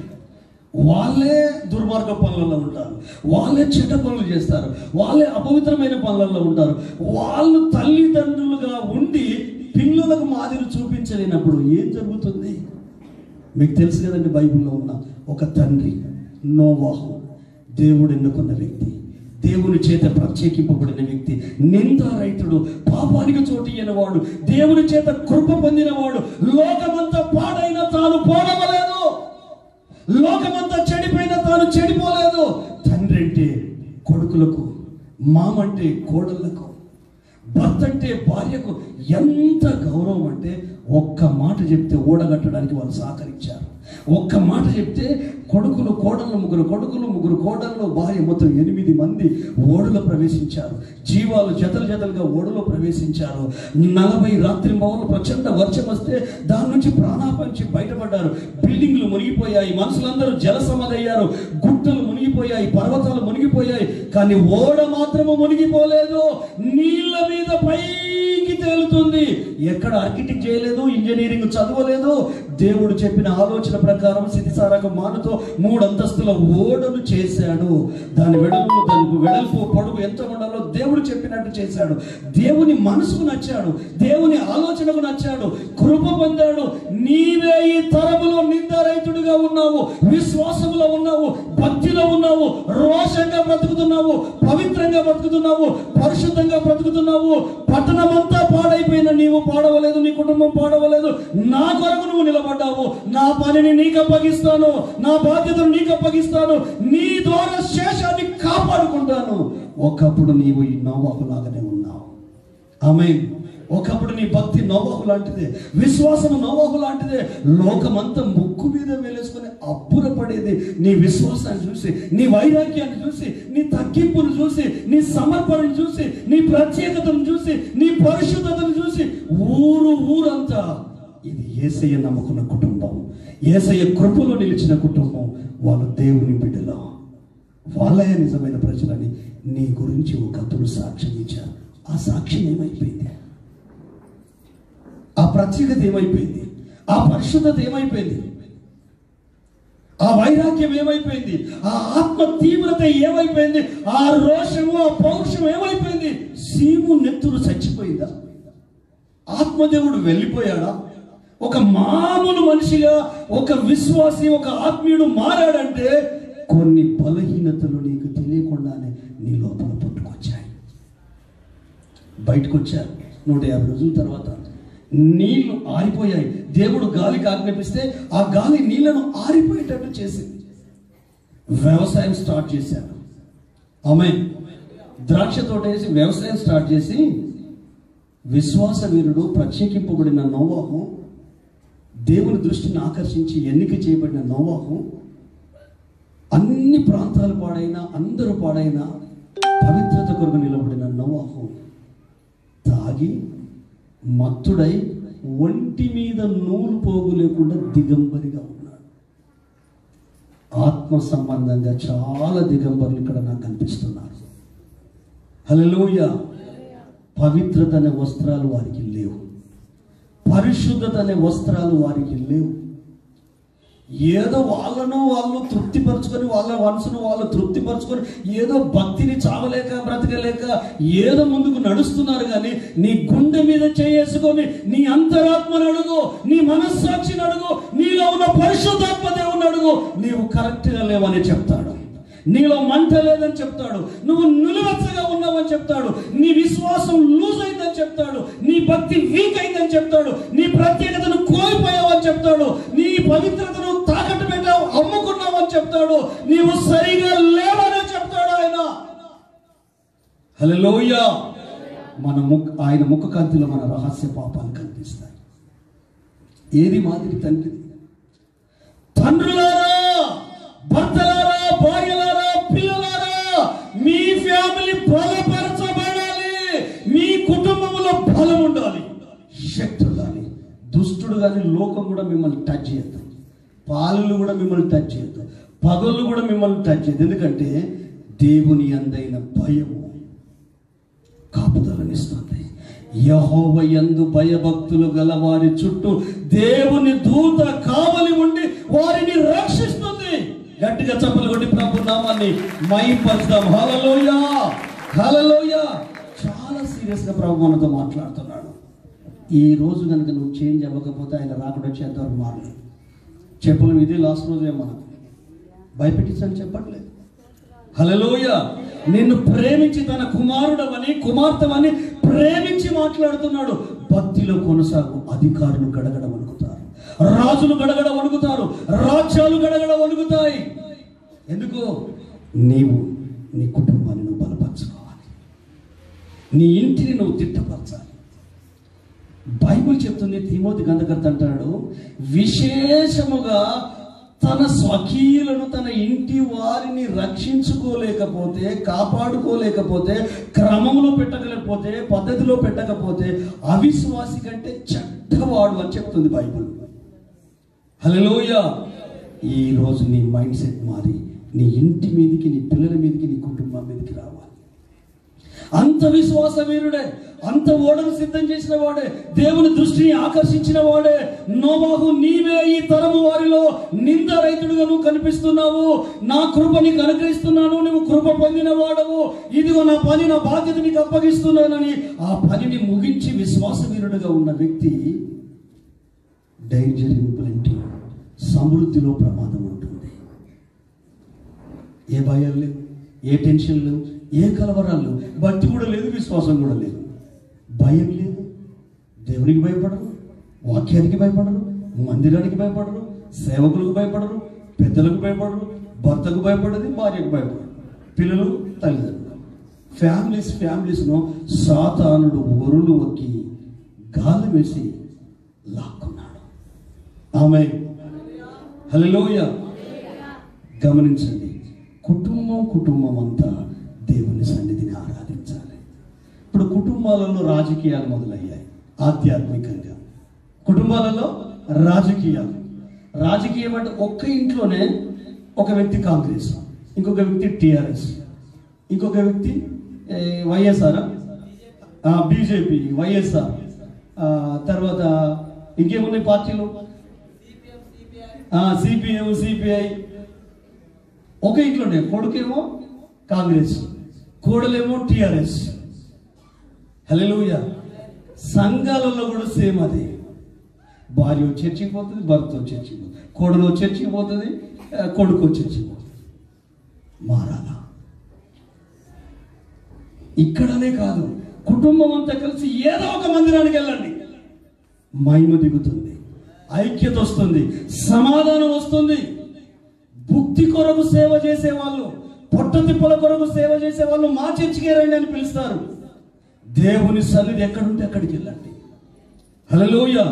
వాళ్ళే దుర్మార్గ పనులలో ఉంటారు, వాళ్ళే చెడ్డ పనులు చేస్తారు, వాళ్ళే అపవిత్రమైన పనులలో ఉంటారు. వాళ్ళు తల్లిదండ్రులుగా ఉండి పిల్లలకు మాదిరి చూపించలేనప్పుడు ఏం జరుగుతుంది? మీకు తెలుసు కదండి, బైబిల్లో ఉన్న ఒక తండ్రి నోవాహు, దేవుడు ఎన్నుకున్న వ్యక్తి, దేవుని చేత ప్రత్యేకింపబడిన వ్యక్తి, నిందారహితుడు, పాపానికి చోటు ఇయ్యనివాడు, దేవుని చేత కృప పొందినవాడు. లోకమంతా పాడైనా తాను పోడవలేదు, లోకమంతా చెడిపోయినా తాను చెడిపోలేదు. తండ్రి అంటే కొడుకులకు, మామంటే కోడళ్లకు, భర్త అంటే భార్యకు ఎంత గౌరవం అంటే ఒక్క మాట చెప్తే ఓడగట్టడానికి వాళ్ళు సహకరించారు. ఒక్క మాట చెప్తే కొడుకులు కోడళ్ళు, ముగ్గురు కొడుకులు, ముగ్గురు కోడళ్ళు, భార్య, మొత్తం 8 మంది ఓడలో ప్రవేశించారు. జీవాలు జతలు జతలుగా ఓడలో ప్రవేశించారు. 40 రాత్రింబవళ్ళు ప్రచండ వర్షం వస్తే దాని నుంచి ప్రాణాపాయించి బయటపడ్డారు. బిల్డింగ్లు మునిగిపోయాయి, మనుషులందరూ జలసమాధయ్యారు, గుట్టలు మునిగిపోయాయి, పర్వతాలు మునిగిపోయాయి. కానీ ఓడ మాత్రము మునిగిపోలేదు, నీళ్ళ మీద పైకి తేలుతుంది. ఎక్కడ ఆర్కిటెక్ట్ చేయలేదు, ఇంజనీరింగ్ చదవలేదు. దేవుడు చెప్పిన ఆలోచన ప్రకారం సితిసారకు మానుతో 3 అంతస్తుల ఓడను చేశాడు. దాని వెడల్పు పొడుగు ఎంత ఉండాలో దేవుడు చెప్పినట్టు చేశాడు. దేవుని మనసుకు నచ్చాడు, దేవుని ఆలోచనకు నచ్చాడు, కృప పొందాడు. నీవే ఈ తరములో నిందారహితుడిగా ఉన్నావు, విశ్వాసములో ఉన్నావు, భక్తిలో ఉన్నావు, రోషంగా బ్రతుకుతున్నావు, పవిత్రంగా బ్రతుకుతున్నావు, పరిశుద్ధంగా బ్రతుకుతున్నావు. పట్టణమంతా పాడైపోయిన నీవు పాడవలేదు, నీ కుటుంబం పాడవలేదు. నా కొరకు నువ్వు నిలబడ్డావు. నా పనిని నీకు అప్పగిస్తాను, నా బాధ్యతను నీకు అప్పగిస్తాను, నీ ద్వారా శేషాన్ని కాపాడుకుంటాను. ఒకప్పుడు నీవు ఈ నోవాహు లాగానే ఉన్నావు. ఆమేన్. ఒకప్పుడు నీ భక్తి నోవాహు లాంటిదే, విశ్వాసం నోవాహు లాంటిదే. లోకమంతా ముక్కు మీద వేలేసుకొని అబ్బురపడేది నీ విశ్వాసాన్ని చూసి, నీ వైరాగ్యాన్ని చూసి, నీ తగ్గింపును చూసి, నీ సమర్పణను చూసి, నీ ప్రత్యేకతను చూసి, నీ పరిశుద్ధతను చూసి ఊరంతా ఇది యేసయ్య నమ్ముకున్న కుటుంబం, యేసయ్య కృపలో నిలిచిన కుటుంబం, వాళ్ళు దేవుని బిడ్డలు, వాళ్ళే నిజమైన ప్రజలని నీ గురించి ఒకప్పుడు సాక్ష్యం ఇచ్చారు. ఆ సాక్ష్యం ఏమైపోయింది? ఆ ప్రత్యేకత ఏమైపోయింది? ఆ పరిశుద్ధత ఏమైపోయింది? ఆ వైరాగ్యం ఏమైపోయింది? ఆ ఆత్మ తీవ్రత ఏమైపోయింది? ఆ రోషము, ఆ పౌరుషం ఏమైపోయింది? సీము నెత్తురు చచ్చిపోయిందా? ఆత్మదేవుడు వెళ్ళిపోయాడా? ఒక మామూలు మనిషిగా ఒక విశ్వాసి, ఒక ఆత్మీయుడు మారాడంటే కొన్ని బలహీనతలు నీకు తెలియకుండానే నీ లోపల పుట్టుకొచ్చాయి, బయటకు వచ్చారు. 150 రోజుల తర్వాత నీళ్లు ఆరిపోయాయి. దేవుడు గాలికి ఆజ్ఞాపిస్తే ఆ గాలి నీళ్లను ఆరిపోయేటట్టు చేసింది. వ్యవసాయం స్టార్ట్ చేశాడు. ఆమేన్. ద్రాక్ష తోట వేసి వ్యవసాయం స్టార్ట్ చేసి, విశ్వాస వీరుడు, ప్రత్యేకింపబడిన నోవాహు, దేవుని దృష్టిని ఆకర్షించి ఎన్నిక చేయబడిన నోవాహు, అన్ని ప్రాంతాలు పాడైనా, అందరూ పాడైనా పవిత్రత కొరకు నిలబడిన నోవాహు తాగి మత్తుడై ఒంటి మీద నూలు పోగు లేకుండా దిగంబరిగా ఉన్నాడు. ఆత్మ సంబంధంగా చాలా దిగంబరులు ఇక్కడ నాకు కనిపిస్తున్నారు. హల్లెలూయా. పవిత్రత అనే వస్త్రాలు వారికి లేవు, పరిశుద్ధత అనే వస్త్రాలు వారికి లేవు. ఏదో వాళ్ళు తృప్తిపరచుకొని, వాళ్ళ మనసును వాళ్ళు తృప్తిపరచుకొని, ఏదో భక్తిని చావలేక బ్రతకలేక ఏదో ముందుకు నడుస్తున్నారు. కానీ నీ గుండె మీద చేసుకొని నీ అంతరాత్మను అడుగు, నీ మనస్సాక్షిని అడుగు, నీలో ఉన్న పరిశుద్ధాత్మ దేవుని అడుగు. నీవు కరెక్ట్గా లేవని చెప్తాడు, నీలో మంట లేదని చెప్తాడు, నువ్వు నిలువెచ్చగా ఉన్నావని చెప్తాడు, నీ విశ్వాసం లూజ్ అయిందని చెప్తాడు, నీ భక్తి వీక్ అయిందని చెప్తాడు, నీ ప్రత్యేకతను కోల్పోయావని చెప్తాడు, నీ పవిత్రతను తాకట్టు పెట్టావు, అమ్ముకున్నావని చెప్తాడు, నీవు సరిగా లేవని చెప్తాడు ఆయన. హల్లెలూయా. ఆయన ముఖ కాంతిలో మన రహస్య పాపాలు కనిపిస్తాయి. ఏది మాదిరి తండ్రి? తండ్రులారా, భర్తలారా, భార్యలారా, పిల్లలారా, మీ ఫ్యామిలీ బలపరచబడాలి, మీ కుటుంబంలో బలం ఉండాలి, శక్తి ఉండాలి. దుష్టుడు కానీ లోకం కూడా మిమ్మల్ని టచ్ చేయద్దు, పాలలు కూడా మిమ్మల్ని టచ్ చేయద్దు, పగలు కూడా మిమ్మల్ని టచ్ చేయద్దు. ఎందుకంటే దేవుని అందైన భయము కాపుదలనిస్తుంది. యెహోవా యందు భయభక్తులు గల వారి చుట్టూ దేవుని దూత కావలి ఉండి వారిని రక్షిస్తుంది. గట్టిగా చప్పలు కొట్టి ప్రభు నామాన్ని మహిమపరుద్దాం. హల్లెలూయా, హల్లెలూయా. చాలా సీరియస్గా ప్రభు మనతో మాట్లాడుతున్నాడు. ఈ రోజు కనుక నువ్వు చేంజ్ అవ్వకపోతే ఆయన రాకుండా చేద్దాం మారలేదు. చెప్పలేం. ఇదే లాస్ట్ రోజే మనం భయపెట్టించని చెప్పట్లేదు. హల్లెలూయా. నిన్ను ప్రేమించి తన కుమారుడవని కుమార్తెవని ప్రేమించి మాట్లాడుతున్నాడు. భక్తిలో కొనసాగు. అధికారులు గడగడ వణుకుతారు, రాజులు గడగడ వణుకుతారు, రాజ్యాలు గడగడ వణుకుతాయి. ఎందుకు? నీవు నీ కుటుంబాన్ని నువ్వు బలపరచుకోవాలి, నీ ఇంటిని నువ్వు దిట్టపరచాలి. బైబిల్ చెప్తుంది, తిమోతి గ్రంథకర్త అంటాడు, విశేషముగా తన స్వకీయులను తన ఇంటి వారిని రక్షించుకోలేకపోతే, కాపాడుకోలేకపోతే, క్రమంలో పెట్టకపోతే, పద్ధతిలో పెట్టకపోతే అవిశ్వాసి కంటే చెడ్డవాడు అని చెప్తుంది బైబిల్. హల్లెలూయా. ఈరోజు నీ మైండ్ సెట్ మారి నీ ఇంటి మీదకి, నీ పిల్లల మీదకి, నీ కుటుంబం మీదకి రావాలి. అంత విశ్వాస వీరుడే, అంత ఓడను సిద్ధం చేసిన వాడే, దేవుని దృష్టిని ఆకర్షించిన వాడే. నోవాహు, నీవే ఈ తరము వారిలో నిందారహితుడుగా నువ్వు కనిపిస్తున్నావు, నా కృప నీకు అనుగ్రహిస్తున్నాను, నువ్వు కృప పొందిన వాడవు, ఇదిగో నా పని, నా బాధ్యత నీకు అప్పగిస్తున్నానని ఆ పనిని ముగించి విశ్వాస వీరుడుగా ఉన్న వ్యక్తి డేంజర్ ఇన్ ప్లెంటీ, సమృద్ధిలో ప్రమాదం ఉంటుంది. ఏ భయాలు లేవు, ఏ టెన్షన్ లేవు, ఏ కలవరాలు లేవు, భక్తి కూడా లేదు, విశ్వాసం కూడా లేదు, భయం లేదు. దేవునికి భయపడరు, వాక్యానికి భయపడరు, మందిరానికి భయపడరు, సేవకులకు భయపడరు, పెద్దలకు భయపడరు, భర్తకు భయపడదు, భార్యకు భయపడరు, పిల్లలు, తల్లిదండ్రులు. ఫ్యామిలీస్ను సాతానుడు ఒరులు ఒక్కి గాలి వేసి లాక్కున్నాడు. ఆమేన్. హల్లెలూయా. గమనించండి, కుటుంబం అంతా దేవుని సన్నిధిని ఆరాధించాలి. ఇప్పుడు కుటుంబాలలో రాజకీయాలు మొదలయ్యాయి. ఆధ్యాత్మికంగా కుటుంబాలలో రాజకీయం అంటే ఒక్క ఇంట్లోనే ఒక వ్యక్తి కాంగ్రెస్, ఇంకొక వ్యక్తి టిఆర్ఎస్, ఇంకొక వ్యక్తి వైఎస్ఆర్, బీజేపీ, వైఎస్ఆర్, తర్వాత ఇంకేమున్నాయి పార్టీలు, సిపిఎం, సిపిఐ. ఒక ఇంట్లోనే కొడుకేమో కాంగ్రెస్, కోడలేమో టిఆర్ఎస్. హల్లెలూయా. సంఘాలలో కూడా సేమ్ అదే. భార్య చర్చికి పోతుంది, భర్త చర్చికి పోతుంది, కోడలు చర్చికి పోతుంది, కొడుకు చర్చికి పోతుంది. మారాలా? ఇక్కడనే కాదు, కుటుంబం అంతా కలిసి ఏదో ఒక మందిరానికి వెళ్ళండి, మహిమ దిగుతుంది, ఐక్యత వస్తుంది, సమాధానం వస్తుంది. భక్తి కొరకు సేవ చేసేవాళ్ళు, పొట్ట తిప్పల కొరకు సేవ చేసేవాళ్ళు మా చర్చికి రండి అని పిలుస్తారు. దేవుని సన్నిధి ఎక్కడుంటే అక్కడికి వెళ్ళండి. హల్లెలూయా.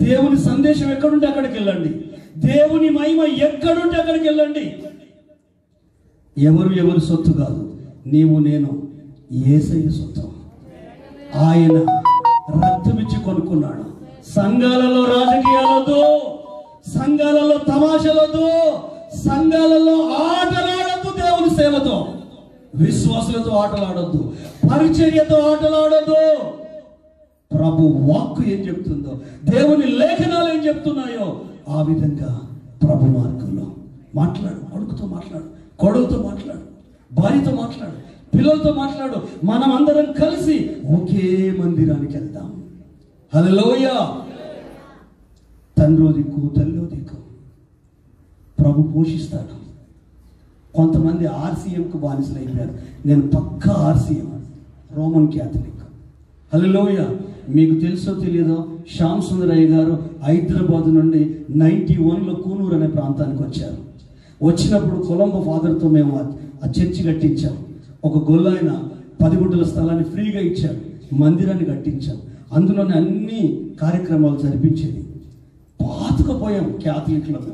దేవుని సందేశం ఎక్కడుంటే అక్కడికి వెళ్ళండి. దేవుని మహిమ ఎక్కడుంటే అక్కడికి వెళ్ళండి. ఎవరు సొత్తు కాదు, నీవు నేను యేసయ్య సొత్తు. ఆయన రక్తమిచ్చి కొనుక్కున్నాడు. సంఘాలలో రాజకీయాలతో, సంఘాలలో తమాషలతో, సంఘాలలో ఆటలాడద్దు. దేవుని సేవతో, విశ్వాసులతో ఆటలాడద్దు, పరిచర్యతో ఆటలాడద్దు. ప్రభు వాక్కు ఏం చెప్తుందో, దేవుని లేఖనాలు ఏం చెప్తున్నాయో ఆ విధంగా ప్రభు మార్గంలో మాట్లాడు. కొడుకుతో మాట్లాడు, కొడుకుతో మాట్లాడు, భార్యతో మాట్లాడు, పిల్లలతో మాట్లాడు. మనం అందరం కలిసి ఒకే మందిరానికి వెళ్దాం. హల్లెలూయా. తండ్రో దిక్కు, తల్లో దిక్కు, ప్రభు పోషిస్తాడు. కొంతమంది ఆర్సీఎంకు బానిసలు అయిపోయారు. నేను పక్కా ఆర్సీఎం, రోమన్ క్యాథలిక్. హల్లెలూయా. మీకు తెలుసో తెలియదో, శ్యామ్ సుందరయ్య గారు హైదరాబాద్ నుండి 91లో కూనూరు అనే ప్రాంతానికి వచ్చారు. వచ్చినప్పుడు కొలంబో ఫాదర్తో మేము ఆ చర్చి కట్టించాం. ఒక గొల్లాయన 10 గుంటల స్థలాన్ని ఫ్రీగా ఇచ్చాడు, మందిరాన్ని కట్టించాం. అందులోనే అన్ని కార్యక్రమాలు జరిపించేది. పాతుకుపోయాం క్యాథలిక్లకు.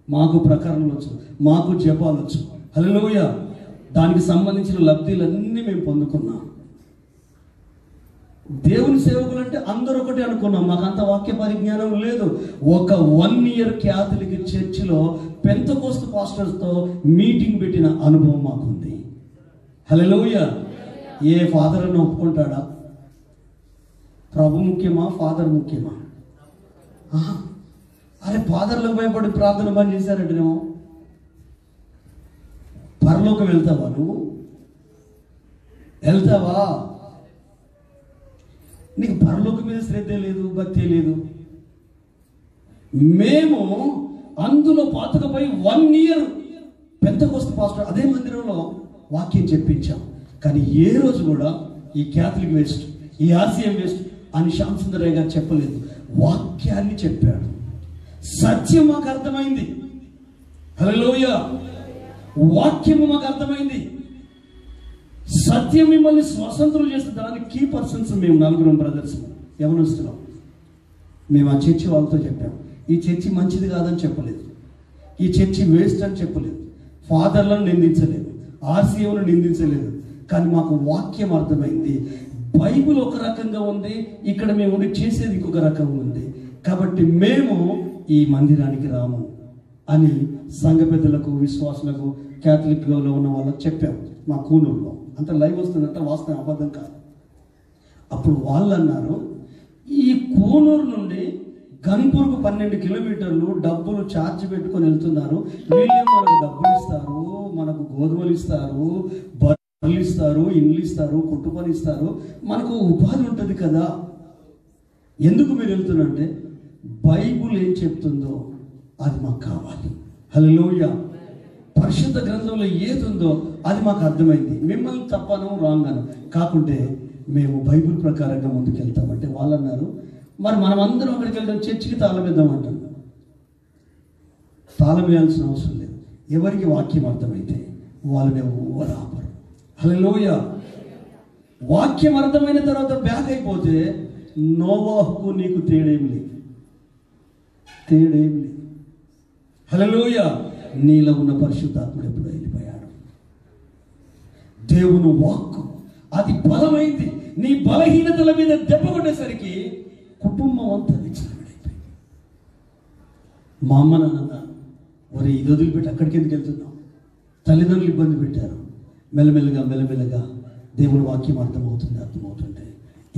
మాకు ప్రకరణలు వచ్చు, మాకు జపాలు వచ్చు. హల్లెలూయా. దానికి సంబంధించిన లబ్ధిలన్నీ మేము పొందుకున్నాం. దేవుని సేవకులు అంటే అందరూ ఒకటి అనుకున్నాం. మాకంత వాక్య పరిజ్ఞానం లేదు. ఒక 1 year క్యాథలిక్ చర్చిలో పెంతెకోస్తు పాస్టర్స్తో మీటింగ్ పెట్టిన అనుభవం మాకుంది. హల్లెలూయా. ఏ ఫాదర్ అని ఒప్పుకుంటాడా? ప్రభు ముఖ్యమా, ఫాదర్ ముఖ్యమా? అరే ఫాదర్లకు భయపడి ప్రార్థన పని చేశారంటేనేమో పరలోకం వెళ్తావా? నువ్వు వెళ్తావా? నీకు పరలోకం మీద శ్రద్ధ లేదు, భక్తి లేదు. మేము అందులో పాతుకుపోయి 1 year పెంతెకోస్తు పాస్టర్ అదే మందిరంలో వాక్యం చెప్పించాం. కానీ ఏ రోజు కూడా ఈ క్యాథలిక్ వేస్ట్, ఈ ఆర్సీఎం వేస్ట్ అని శ్యామ్ సుందరయ్య గారు చెప్పలేదు. వాక్యాన్ని చెప్పాడు. సత్యం మాకు అర్థమైంది. హల్లెలూయా. వాక్యము మాకు అర్థమైంది. సత్యం మిమ్మల్ని స్వతంత్రులు చేస్తే దానికి కీ పర్సన్స్ మేము 4 బ్రదర్స్ యవనస్తులం. మేము ఆ చర్చి వాళ్ళతో చెప్పాం, ఈ చర్చి మంచిది కాదని చెప్పలేదు, ఈ చర్చి వేస్ట్ అని చెప్పలేదు, ఫాదర్లను నిందించలేదు, ఆర్సీఎంను నిందించలేదు. కానీ మాకు వాక్యం అర్థమైంది. బైబిల్ ఒక రకంగా ఉంది, ఇక్కడ మేము ఉండి చేసేది ఇంకొక రకంగా ఉంది. కాబట్టి మేము ఈ మందిరానికి రాము అని సంఘ పెద్దలకు, విశ్వాసులకు, క్యాథలిక్లో ఉన్న వాళ్ళకి చెప్పాము. మా కూనూరులో అంత లైవ్ వస్తుందంట, వాస్తవం అబద్ధం కాదు. అప్పుడు వాళ్ళు అన్నారు, ఈ కూనూరు నుండి గన్పూర్కు 12 కిలోమీటర్లు డబ్బులు ఛార్జ్ పెట్టుకొని వెళ్తున్నారు. వీళ్ళే మనకు డబ్బులు ఇస్తారు, మనకు గోధుమలు ఇస్తారు, బర్రెలు ఇస్తారు, ఇండ్లు ఇస్తారు, కుట్టు పని ఇస్తారు, మనకు ఉపాధి ఉంటుంది కదా, ఎందుకు మీరు వెళ్తున్నారంటే బైబుల్ ఏం చెప్తుందో అది మాకు కావాలి. హల్లెలూయా. పరిశుద్ధ గ్రంథంలో ఏది ఉందో అది మాకు అర్థమైంది. మిమ్మల్ని తప్పను రాంగ్ అను కాకుంటే మేము బైబిల్ ప్రకారంగా ముందుకు వెళ్తామంటే వాళ్ళు అన్నారు, మరి మనం అందరం అక్కడికి వెళ్దాం, చర్చికి తాళం వేద్దాం అంటారు. తాళం వేయాల్సిన అవసరం లేదు. ఎవరికి వాక్యం అర్థమైతే వాళ్ళని ఎవరు ఆపరు. హల్లెలూయా. వాక్యం అర్థమైన తర్వాత బ్యాక్ అయిపోతే నోవాహుకు నీకు తేడేం లేదు. హల్లెలూయా. నీలో ఉన్న పరిశుద్ధాత్ముడు ఎప్పుడు వెళ్ళిపోయాడు. దేవుని వాక్కు అది బలమైంది. నీ బలహీనతల మీద దెబ్బ కొట్టేసరికి కుటుంబం అంతా విచ్చలవిడైపోయింది. మా అమ్మ నాన్న ఒరే ఇది వదిలిపెట్టి అక్కడికి ఎందుకు వెళ్తున్నాం, తల్లిదండ్రులు ఇబ్బంది పెట్టారు. మెల్లమెల్లగా దేవుని వాక్యం అర్థమవుతుంటే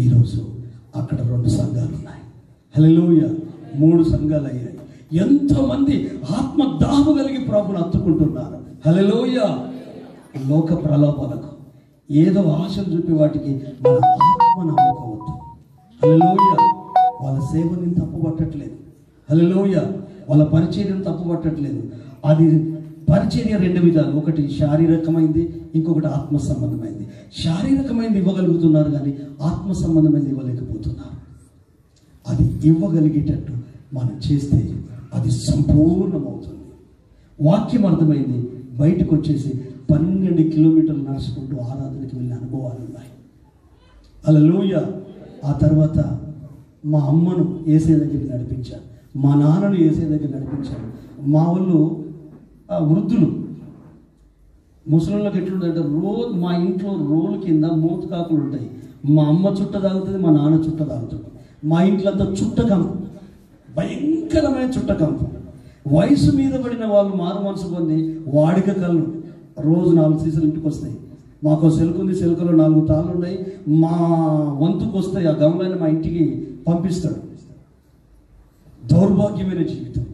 ఈరోజు అక్కడ 2 సంఘాలు ఉన్నాయి. హల్లెలూయా. 3 సంఘాలు అయ్యాయి. ఎంతోమంది ఆత్మ దాహము కలిగి ప్రభువును అత్తుకుంటున్నారు. హల్లెలూయా. లోక ప్రలోభాలకు ఏదో ఆశలు చూపి వాటికి మన ఆత్మను అమ్ముకోవద్దు. హల్లెలూయా. వాళ్ళ సేవని తప్పుపట్టట్లేదు. హల్లెలూయా. వాళ్ళ పరిచర్యను తప్పుపట్టట్లేదు. అది పరిచర్య 2 విధాలు, ఒకటి శారీరకమైంది, ఇంకొకటి ఆత్మ సంబంధమైంది. శారీరకమైనది ఇవ్వగలుగుతున్నారు కానీ ఆత్మ సంబంధమైనది ఇవ్వలేకపోతున్నారు. అది ఇవ్వగలిగేటట్టు మనం చేస్తే అది సంపూర్ణమవుతుంది. వాక్యం అర్థమైంది, బయటకు వచ్చేసి 12 కిలోమీటర్లు నడుచుకుంటూ ఆరాధనకి వెళ్ళిన అనుభవాలు ఉన్నాయి. హల్లెలూయా. ఆ తర్వాత మా అమ్మను యేసయ్య దగ్గరికి నడిపించాను, మా నాన్నను యేసయ్య దగ్గర నడిపించాను. మా వాళ్ళు వృద్ధులు, ముసలిళ్ళకి ఎట్లుంటుందంటే రోజు మా ఇంట్లో రోలు కింద మూతకాకులు ఉంటాయి. మా అమ్మ చుట్ట తాగుతుంది, మా నాన్న చుట్ట తాగుతుంది. మా ఇంట్లో అంతా చుట్టకంపు, భయంకరమైన చుట్టకంపు. వయసు మీద పడిన వాళ్ళు మారు మనసు పొంది వాడిక కళ్ళు రోజు 4 సీసాలు ఇంటికి వస్తాయి. మాకు సెలుకు ఉంది, సెలుకలో 4 తాళ్ళు ఉన్నాయి. మా వంతుకు వస్తాయి, ఆ గమలైన మా ఇంటికి పంపిస్తాడు. దౌర్భాగ్యమైన జీవితం.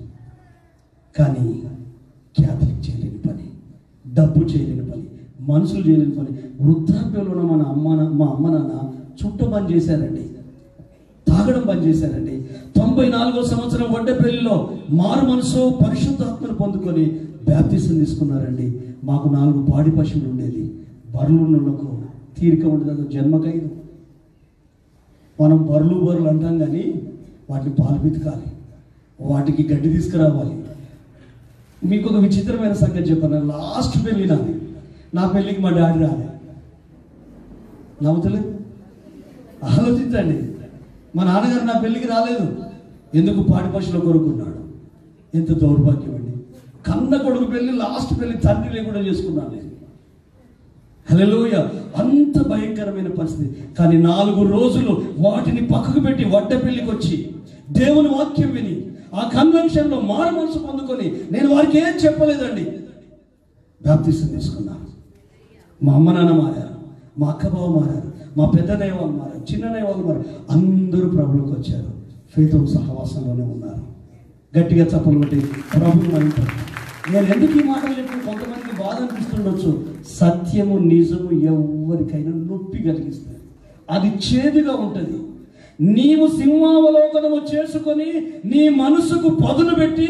కానీ క్యాథలిక్ చేయలేని పని, డబ్బు చేయలేని పని, మనుషులు చేయలేని పని. వృద్ధాప్యంలో ఉన్న మా అమ్మ నాన్న చుట్ట బంద్ చేశారండి, తాగడం బంద్ చేశారండి. 94వ సంవత్సరం వడ్డేపల్లిలో మారు మనసు పరిశుద్ధాత్మను పొందుకొని బ్యాప్టిజం తీసుకున్నారండి. మాకు 4 పాడి పశువులు ఉండేది. బర్రెలున్నకు తీరిక ఉండదు, జన్మకైదు. మనం బర్రెలు అంటాం కానీ వాటిని పాలు పితకాలి, వాటికి గడ్డి తీసుకురావాలి. మీకు ఒక విచిత్రమైన సంగతి చెప్పాను. లాస్ట్ పెళ్ళి నాది. నా పెళ్ళికి మా డాడీ రాలే. నవ్వుతలేదు, ఆలోచించండి. మా నాన్నగారు నా పెళ్ళికి రాలేదు. ఎందుకు? పాడి పశువులు కొనుక్కున్నాడు. ఎంత దౌర్భాగ్యం అండి. కన్న కొడుకు పెళ్ళి, లాస్ట్ పెళ్ళి తండ్రి లేకుండా చేసుకున్నాను నేను. హల్లెలూయా. అంత భయంకరమైన పరిస్థితి. కానీ 4 రోజులు వాటిని పక్కకు పెట్టి వడ్డపెళ్ళికి వచ్చి దేవుని వాక్యం విని ఆ కన్వెన్షన్లో మారు మనసు పొందుకొని నేను వారికి ఏం చెప్పలేదండి, బాప్తిసం తీసుకున్నాను. మా అమ్మ నాన్న మారారు, మా అక్క బావ మారారు, మా పెద్దనయ్య వాళ్ళు మారారు, చిన్ననయ్య వాళ్ళు మారారు. అందరూ ప్రభువులకు వచ్చారు. ఫెయిత్ సహవాసంలోనే ఉన్నారు. గట్టిగా చప్పలు కొట్టి ప్రభువు అంటారు. నేను ఎందుకు ఈ మాటలు చెప్పి కొంతమందికి బాధ అనిపిస్తుండొచ్చు. సత్యము నిజము ఎవరికైనా నొప్పి కలిగిస్తుంది. అది చేదుగా ఉంటుంది. నీవు సింహావలోకనము చేసుకొని నీ మనసుకు పదును పెట్టి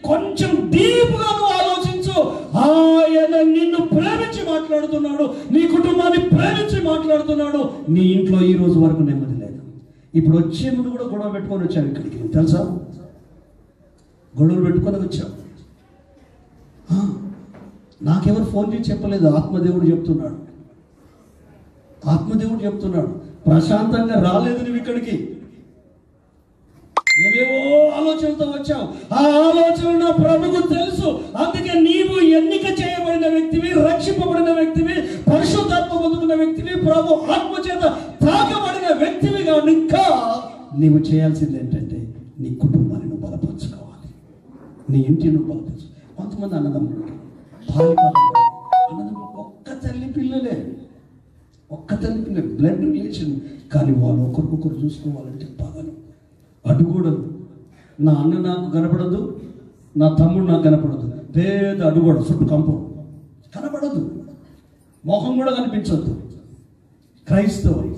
కొంచెం డీప్గా నువ్వు ఆలోచించు. ఆయన నిన్ను ప్రేమించి మాట్లాడుతున్నాడు, నీ కుటుంబాన్ని ప్రేమించి మాట్లాడుతున్నాడు. నీ ఇంట్లో ఈ రోజు వరకు నెమ్మది లేదు. ఇప్పుడు వచ్చే ముందు కూడా గొడవ పెట్టుకొని వచ్చావు ఇక్కడికి, తెలుసా? గొడవలు పెట్టుకొని వచ్చావు. నాకెవరు ఫోన్ చేసి చెప్పలేదు, ఆత్మదేవుడు చెప్తున్నాడు. ఆత్మదేవుడు చెప్తున్నాడు, ప్రశాంతంగా రాలేదు నువ్వు ఇక్కడికి. ఏవేవో ఆలోచనలతో వచ్చావు. ఆ ఆలోచన నా ప్రభుకు తెలుసు. అందుకే నీవు ఎన్నిక చేయబడిన వ్యక్తివి, రక్షింపబడిన వ్యక్తివి, పరిశుద్ధాత్మ పొందుకున్న వ్యక్తివి, ప్రభు ఆత్మ చేత తాకబడిన వ్యక్తివిగా ఇంకా నీవు చేయాల్సింది ఏంటంటే నీ కుటుంబాన్ని నువ్వు బలపరచుకోవాలి, నీ ఇంటిని నువ్వు బలపరచు. కొంతమంది అన్నదమ్ములు ఒక్క తల్లి పిల్లలే, ఒక్క తల్లి పిల్లలు, బ్లడ్ రిలేషన్, కానీ వాళ్ళు ఒకరికొకరు చూసుకోవాలంటే పగలు అడుగూడదు. నా అన్న నాకు కనపడదు, నా తమ్ముడు నాకు కనపడదు, పేద అడుగోడ చుట్టూ కంపం కనపడదు, మొహం కూడా కనిపించద్దు. క్రైస్తవులు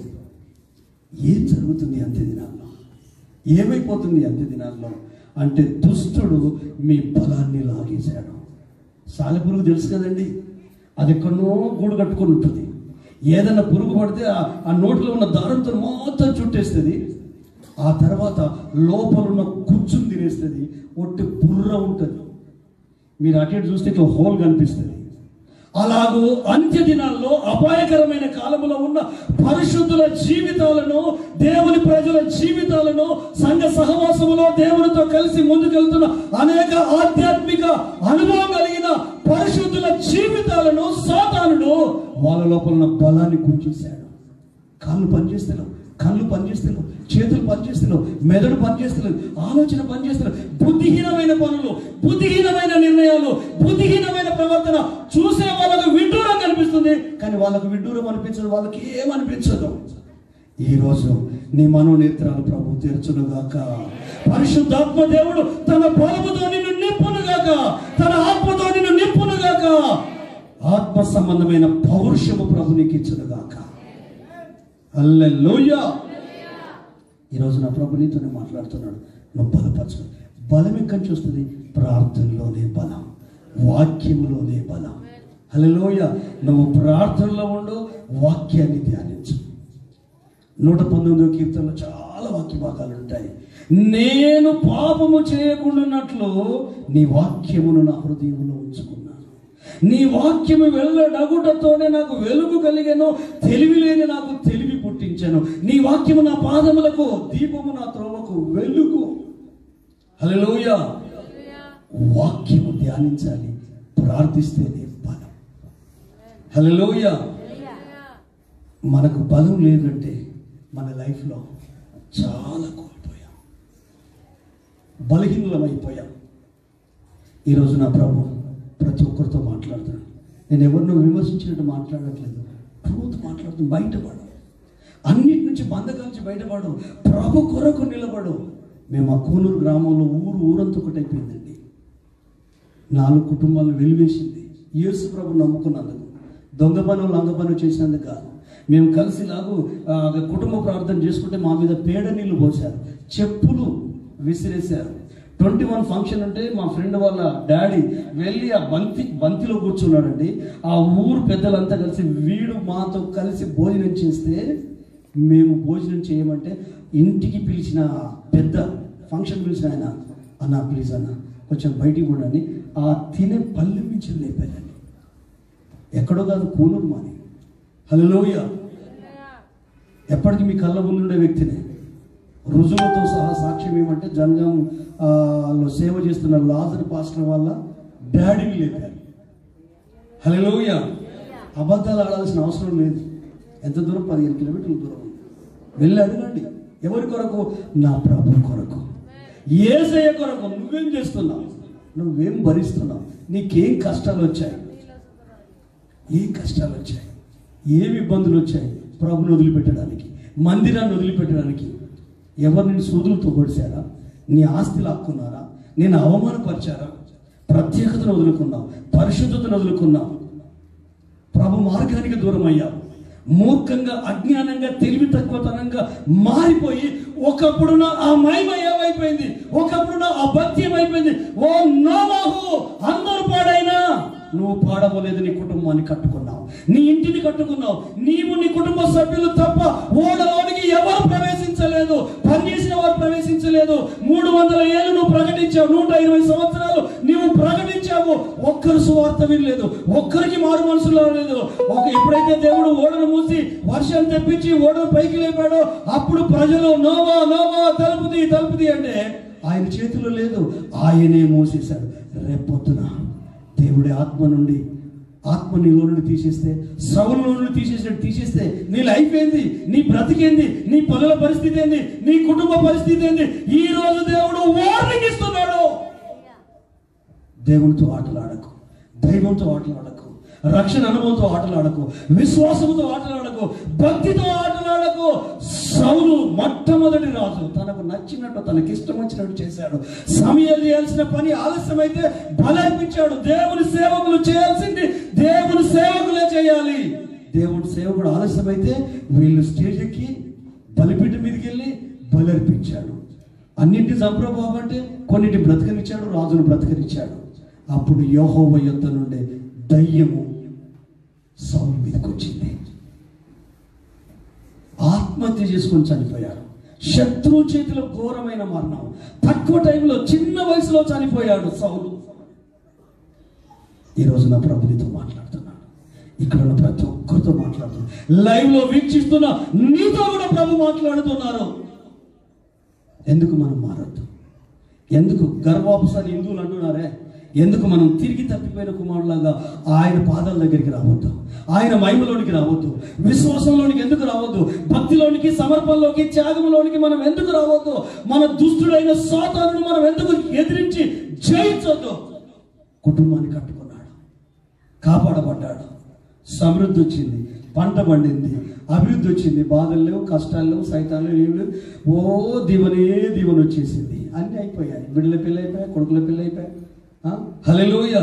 ఏం జరుగుతుంది అంత్య దినాల్లో, ఏమైపోతుంది అంత్య దినాల్లో అంటే దుష్టుడు మీ బలాన్ని లాగేశాడు. సాలెపురుగు తెలుసు కదండి, అది ఎక్కడో గూడు కట్టుకొని ఉంటుంది. ఏదైనా పురుగు పడితే ఆ నోట్లో ఉన్న దారంతో మొత్తం చుట్టేస్తుంది. ఆ తర్వాత లోపల ఉన్న కుచ్చును తినేస్తుంది, ఒట్టి బుర్ర ఉంటుంది. మీరు అటు ఇటు చూస్తే ఇట్లా హోల్ కనిపిస్తుంది. అలాగూ అంత్య దినాల్లో అపాయకరమైన కాలంలో ఉన్న పరిశుద్ధుల జీవితాలను, దేవుని ప్రజల జీవితాలను, సంఘ సహవాసములో దేవునితో కలిసి ముందుకెళ్తున్న అనేక ఆధ్యాత్మిక అనుభవం కలిగిన పరిశుద్ధుల జీవితాలను సాతానుడు వాళ్ళ లోపల ఉన్న బలాన్ని గుంచేశాడు. కాళ్ళు పనిచేస్తలేవు, కళ్ళు పనిచేస్తలేవు, చేతులు పనిచేస్తలేవు, మెదడు పనిచేస్తలేదు, ఆలోచన పనిచేస్తలేదు. బుద్ధిహీనమైన పనులు, బుద్ధిహీనమైన నిర్ణయాలు, బుద్ధిహీనమైన ప్రవర్తన. చూసే వాళ్ళకు విడ్డూరం కనిపిస్తుంది, కానీ వాళ్ళకు విడ్డూరం అనిపించదు, వాళ్ళకి ఏమనిపించదు. ఈరోజు నీ మనోనేత్రాలు ప్రభు తెరచునుగాక. పరిశుద్ధాత్మ దేవుడు తన బలముతో నిన్ను నింపునుగాక, తన ఆత్మతో నిన్ను నింపునుగాక. ఆత్మ సంబంధమైన పౌరుషము ప్రభు నీకు ఇచ్చునుగాక. హల్లెలూయా. ఈరోజు నా ప్రభు నీతోనే మాట్లాడుతున్నాడు. నువ్వు బలపరచు. బలం ఎక్కడి నుంచి వస్తుంది? ప్రార్థనలోనే బలం, వాక్యంలోనే బలం. హల్లెలూయా. నువ్వు ప్రార్థనలో ఉండు, వాక్యాన్ని ధ్యానించు. 119వ కీర్తనలో చాలా వాక్య భాగాలు ఉంటాయి. నేను పాపము చేయకుండానట్లు నీ వాక్యమును నా హృదయంలో ఉంచుకున్నాను. నీ వాక్యము వెళ్ళడగుటతోనే నాకు వెలుగు కలిగెను, తెలివి లేని నాకు తెలివి పుట్టించాను. నీ వాక్యము నా పాదములకు దీపము, నా త్రోవకు వెలుగు. హల్లెలూయా. వాక్యము ధ్యానించాలి, ప్రార్థిస్తేనే బలం. హల్లెలూయా. మనకు బలం లేదంటే మన లైఫ్లో చాలా కోల్పోయాం, బలహీనమైపోయాం. ఈరోజు నా ప్రభు ప్రతి ఒక్కరితో మాట్లాడుతున్నాడు. నేను ఎవరినో విమర్శించినట్టు మాట్లాడట్లేదు, ట్రూత్ మాట్లాడుతూ బయటపడు. అన్నిటి నుంచి బంధకాల్చి బయటపడు, ప్రభు కొరకు నిలబడు. మేము ఆ కూనూరు గ్రామంలో ఊరంతా ఒకటైపోయిందండి. 4 కుటుంబాలను వెలివేసింది. యేసు ప్రభు నమ్ముకున్నందుకు, దొంగ పనులు లంగ పనులు చేసినందుకు కాదు. మేము కలిసి కుటుంబ ప్రార్థన చేసుకుంటే మా మీద పేడ నీళ్ళు పోసారు, చెప్పులు విసిరేశారు. 21 ఫంక్షన్ అంటే మా ఫ్రెండ్ వాళ్ళ డాడీ వెళ్ళి ఆ బంతిలో కూర్చున్నాడండి. ఆ ఊరు పెద్దలంతా కలిసి వీడు మాతో కలిసి భోజనం చేస్తే, మేము భోజనం చేయమంటే ఇంటికి పిలిచిన పెద్ద ఫంక్షన్ పిలిచిన ఆయన, అన్న ప్లీజ్ అన్న కొంచెం బయటికి కూడా అని ఆ తినే పల్లె నుంచి లేపానండి. ఎక్కడో కాదు, కూనూరు మాని. హల్లెలూయా. ఎప్పటికీ మీ కళ్ళ ముందుండే వ్యక్తినే. రుజువులతో సహా సాక్ష్యం ఏమంటే జనగాంలో సేవ చేస్తున్న లాజర్ పాస్టర్ వాళ్ళ డాడీని లేపారు. హల్లెలూయా. అబద్ధాలు ఆడాల్సిన అవసరం లేదు. ఎంత దూరం? 15 కిలోమీటర్ల దూరం. వెళ్ళి అడగండి. ఎవరి కొరకు? నా ప్రభు కొరకు, యేసయ్య కొరకు. నువ్వేం చేస్తున్నావు? నువ్వేం భరిస్తున్నావు? నీకేం కష్టాలు వచ్చాయి? ఏ కష్టాలు వచ్చాయి? ఏమి ఇబ్బందులు వచ్చాయి? ప్రభుని వదిలిపెట్టడానికి, మందిరాన్ని వదిలిపెట్టడానికి. ఎవరు నేను సూదులతో పొడిచారా? నీ ఆస్తి లాక్కున్నారా? నేను అవమానపరిచారా? ప్రత్యేకతను వదులుకున్నావు, పరిశుద్ధతను వదులుకున్నావు, ప్రభు మార్గానికి దూరం అయ్యావు. మూర్ఖంగా, అజ్ఞానంగా, తెలివి తక్కువతనంగా మారిపోయి ఒకప్పుడున్న ఆ మహిమ అయిపోయింది. ఒకప్పుడు ఆ భక్తి ఏమైపోయింది. ఓ నోవాహు, అందరూ పాడైనా నువ్వు పాడవలేదు. నీ కుటుంబాన్ని కట్టుకున్నావు, నీ ఇంటిని కట్టుకున్నావు. నీవు నీ కుటుంబ సభ్యులు తప్ప ఓడలోనికి ఎవరు ప్రవేశించలేదు, పనిచేసిన వారు ప్రవేశించలేదు. 300 ఏళ్ళు నువ్వు ప్రకటించావు, 120 సంవత్సరాలు నీవు ప్రకటించావు. ఒక్కరు సువార్త వినలేదు, ఒక్కరికి మారు మనసులో లేదు. ఎప్పుడైతే దేవుడు ఓడను మూసి వర్షం తెప్పించి ఓడను పైకి లేపాడో అప్పుడు ప్రజలు నోవా నోవా తలుపుది తలుపుది అంటే ఆయన చేతిలో లేదు, ఆయనే మూసేశాడు. రేపొద్దున దేవుడి ఆత్మ నీలో నుండి తీసేస్తే, సౌలులో నుండి తీసేస్తే నీ లైఫ్ ఏంది, నీ బ్రతికేంది, నీ పనుల పరిస్థితి ఏంది, నీ కుటుంబ పరిస్థితి ఏంది? ఈ రోజు దేవుడు వార్నింగ్ ఇస్తున్నాడు. దేవునితో ఆటలాడకు, దైవంతో ఆటలాడకు, రక్షణ అనుభవంతో ఆటలాడకు, విశ్వాసంతో ఆటలాడకు, భక్తితో ఆటలాడకు. సౌలు మొట్టమొదటి రాజు తనకు నచ్చినట్టు, తనకి ఇష్టం వచ్చినట్టు చేశాడు. సమయాలు చేయాల్సిన పని ఆలస్యమైతే బలర్పించాడు. దేవుని సేవకులు చేయాల్సింది దేవుని సేవకులే చేయాలి. దేవుడి సేవకుడు ఆలస్యమైతే వీళ్ళు స్టేజ్ ఎక్కి బలిపీఠం మీదకి వెళ్ళి బలర్పించాడు. అన్నింటి సంప్రభావం అంటే కొన్నింటి బ్రతకనిచ్చాడు, రాజును బ్రతకనిచ్చాడు. అప్పుడు యెహోవా యొద్ద నుండి దయ్యము సౌలు మీదకి వచ్చింది. ఆత్మహత్య చేసుకొని చనిపోయాడు. శత్రువు చేతిలో ఘోరమైన మరణం. తక్కువ టైంలో, చిన్న వయసులో చనిపోయాడు సౌలు. ఈరోజు నా ప్రభునితో మాట్లాడుతున్నాడు, ఇక్కడ ఉన్న ప్రతి ఒక్కరితో మాట్లాడుతున్నాడు. లైవ్ లో వీక్షిస్తున్న నీతో కూడా ప్రభు మాట్లాడుతున్నారు. ఎందుకు మనం మారద్దు? ఎందుకు గర్వాపసాన్ని హిందువులు అంటున్నారే? ఎందుకు మనం తిరిగి తప్పిపోయిన కుమారులాగా ఆయన పాదాల దగ్గరికి రావద్దు? ఆయన మహిమలోనికి రావద్దు? విశ్వాసంలోనికి ఎందుకు రావద్దు? భక్తిలోనికి, సమర్పణలోకి, త్యాగంలోనికి మనం ఎందుకు రావద్దు? మన దుష్టుడైన సాతానును మనం ఎందుకు ఎదిరించి జయించొద్దు? కుటుంబాన్ని కట్టుకున్నాడు, కాపాడబడ్డాడు, సమృద్ధి వచ్చింది, పంట పండింది, అభివృద్ధి వచ్చింది, బాధలు లేవు, కష్టాలు లేవు, సైతాలు లేవు. ఓ దీవెన వచ్చేసింది. అన్నీ అయిపోయాయి. బిడ్డల పెళ్ళి అయిపోయాయి, కొడుకుల పెళ్ళి అయిపోయాయి. హల్లెలూయా.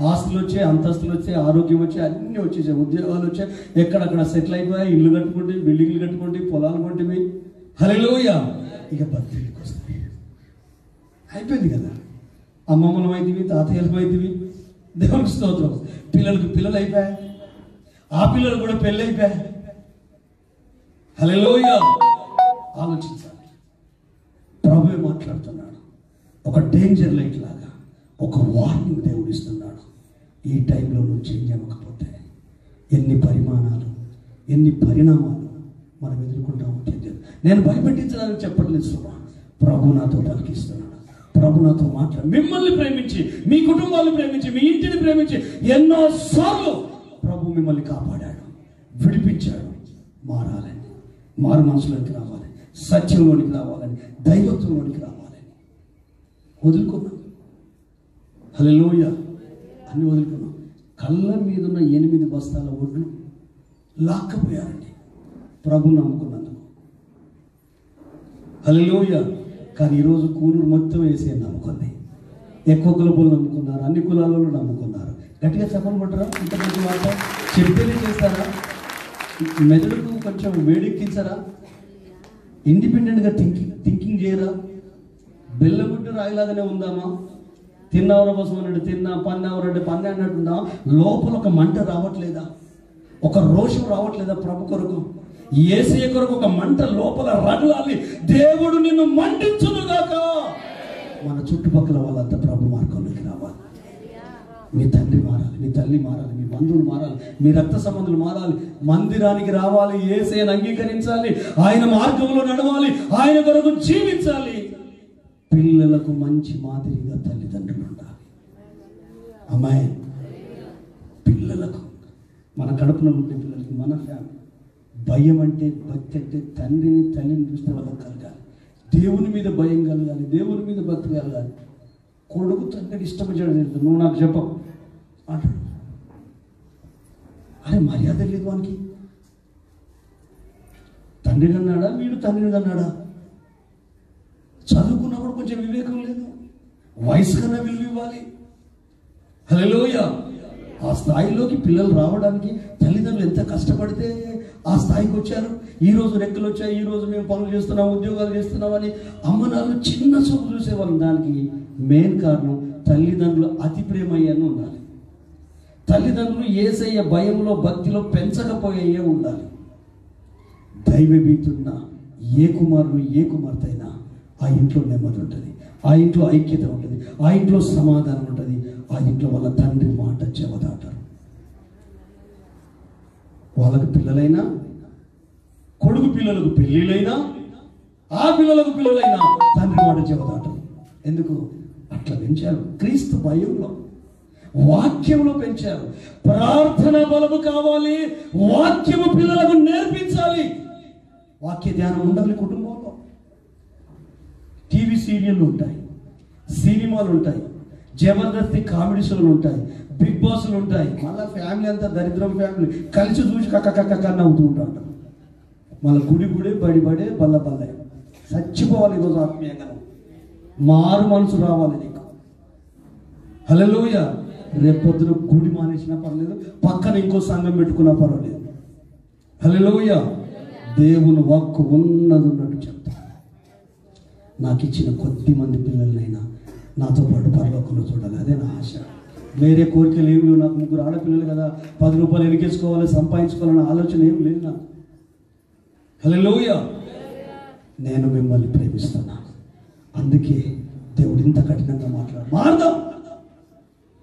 ఆస్తులు వచ్చాయి, అంతస్తులు వచ్చాయి, ఆరోగ్యం వచ్చాయి, అన్నీ వచ్చేసాయి, ఉద్యోగాలు వచ్చాయి, ఎక్కడక్కడ సెటిల్ అయిపోయాయి, ఇల్లు కట్టుకుంటే, బిల్డింగ్లు కట్టుకుంటే, పొలాలు కొంటే. హల్లెలూయా. ఇక భక్తులకు వస్తాయి. అయిపోయింది కదా. అమ్మమ్మలం అయితేవి, తాతయ్యలకు అయితేవి, దేవునికి స్తోత్రం. పిల్లలకు పిల్లలు అయిపోయాయి, ఆ పిల్లలు కూడా పెళ్ళి అయిపోయాయి. హల్లెలూయా. ఆలోచించాలి. ప్రభువే మాట్లాడుతున్నాడు. ఒక డేంజర్ లైట్ లాగా ఒక వార్నింగ్ దేవుడు ఇస్తున్నాడు. ఈ టైంలో నువ్వు చేంజ్ అవ్వకపోతే ఎన్ని పరిణామాలు మనం ఎదుర్కొంటామో తెలియదు. నేను భయపెట్టించడానికి చెప్పట్లేదు సుమా. ప్రభు నాతో పలికిస్తున్నాడు. ప్రభు నాతో మాట్లాడు. మిమ్మల్ని ప్రేమించి, మీ కుటుంబాలను ప్రేమించి, మీ ఇంటిని ప్రేమించి ఎన్నోసార్లు ప్రభు మిమ్మల్ని కాపాడాడు, విడిపించాడు. మారాలని, మారు మనసులోనికి రావాలి, సత్యంలోనికి రావాలని, దైవత్వంలోనికి రావాలని వదులుకున్నాం. హల్లెలూయా. అన్ని వదులుకున్నాం. కళ్ళ మీద ఉన్న 8 బస్తాల ఒడ్లు లాక్కపోయారండి ప్రభు నమ్ముకున్నందుకు. హల్లెలూయా. కానీ ఈరోజు కూనూరు మొత్తం వేసే నమ్ముకుంది. ఎక్కువ కులపులు నమ్ముకున్నారు, అన్ని కులాలలో నమ్ముకున్నారు. గట్టిగా చెప్పలు కొట్టరా? ఇంతమంది మాట చెప్పేది చేస్తారా? మెదడుకు కొంచెం వేడెక్కించారా? ఇండిపెండెంట్గా థింకింగ్ చేయరా? బెల్లగుడ్డు రాయిలాగానే ఉందామా? తిన్నవర కోసం అన్నట్టు తిన్నా, పన్నెవరంటే పన్నె అన్నట్టుందా? లోపల ఒక మంట రావట్లేదా? ఒక రోషం రావట్లేదా? ప్రభు కొరకు, యేసయ్య కొరకు ఒక మంట లోపల రగలాలి. దేవుడు నిన్ను మండించునుగాక. మన చుట్టుపక్కల వాళ్ళంతా ప్రభు మార్గంలోకి రావాలి. మీ తండ్రి మారాలి, మీ తల్లి మారాలి, మీ బంధువులు మారాలి, మీ రక్త సంబంధులు మారాలి, మందిరానికి రావాలి, యేసయ్యను అంగీకరించాలి, ఆయన మార్గంలో నడవాలి, ఆయన కొరకు జీవించాలి. పిల్లలకు మంచి మాదిరిగా తల్లిదండ్రులు ఉండాలి. అమ్మాయి పిల్లలకు, మన కడుపులో ఉండే పిల్లలకి, మన ఫ్యామిలీ భయం అంటే, భక్తి అంటే తండ్రిని తల్లిని చూస్తే వాళ్ళకి కలగాలి. దేవుని మీద భయం కలగాలి, దేవుని మీద భక్తి కలగాలి. కొడుకు తండ్రికి ఇష్టపడ్డాడు, నువ్వు నాకు చెప్పవు అంటాడు. అరే మర్యాద లేదు వానికి. తండ్రిని అన్నాడా వీడు తండ్రిని అన్నాడా? చదువుకున్నప్పుడు కొంచెం వివేకం లేదు, వయసు కన్నా విలువ ఇవ్వాలి. హల్లెలూయా. ఆ స్థాయిలోకి పిల్లలు రావడానికి తల్లిదండ్రులు ఎంత కష్టపడితే ఆ స్థాయికి వచ్చారు. ఈరోజు రెక్కలు వచ్చాయి, ఈరోజు మేము పనులు చేస్తున్నాం, ఉద్యోగాలు చేస్తున్నామని అమ్మనాలు చిన్న చూపు చూసేవాళ్ళం. దానికి మెయిన్ కారణం తల్లిదండ్రులు అతి ప్రేమయ్యని ఉండాలి. తల్లిదండ్రులు యేసయ్య భయంలో భక్తిలో పెంచకపోయే ఉండాలి. దైవభీతున్న ఏ కుమారుడు ఏ కుమార్తె అయినా ఆ ఇంట్లో నెమ్మది ఉంటుంది, ఆ ఇంట్లో ఐక్యత ఉంటుంది, ఆ ఇంట్లో సమాధానం ఉంటుంది, ఆ ఇంట్లో వాళ్ళ తండ్రి మాట చెవదాటారు. వాళ్ళకు పిల్లలైనా, కొడుకు పిల్లలకు పెళ్ళిళ్ళైనా, ఆ పిల్లలకు పిల్లలైనా తండ్రి మాట చెవదాటారు. ఎందుకు అట్లా పెంచారు? క్రీస్తు భయంలో, వాక్యంలో పెంచారు. ప్రార్థన బలము కావాలి, వాక్యము పిల్లలకు నేర్పించాలి. వాక్య ధ్యానం ఉండాలి కుటుంబంలో. టీవీ సీరియళ్ళు ఉంటాయి, సినిమాలు ఉంటాయి, జబర్దస్తి కామెడీ షోలు ఉంటాయి, బిగ్ బాస్లు ఉంటాయి. మళ్ళీ ఫ్యామిలీ అంతా దరిద్రం ఫ్యామిలీ కలిసి చూసి కక్క నవ్వుతూ ఉంటారు. మళ్ళీ గుడి బడి బల్ల బల్లే చచ్చిపోవాలి. ఈరోజు ఆత్మీయంగా మారు మనసు రావాలి నీకు. హల్లెలూయా. రేపొద్దున గుడి మానేసినా పర్లేదు, పక్కన ఇంకో సంఘం పెట్టుకున్నా పర్వాలేదు. హల్లెలూయా. దేవుని వాక్కు ఉన్నట్టు చెప్తా. నాకు ఇచ్చిన కొద్ది మంది పిల్లలనైనా నాతో పాటు పరలోకంలో చూడాలి, అదే నా ఆశ. వేరే కోరికలు ఏమి లేవు. నాకు 3 ఆడపిల్లలు కదా, 10 రూపాయలు ఎరికేసుకోవాలి, సంపాదించుకోవాలన్న ఆలోచన ఏం లేదు నాకు. హల్లెలూయా. నేను మిమ్మల్ని ప్రేమిస్తున్నాను. అందుకే దేవుడు ఇంత కఠినంగా మారుదాం.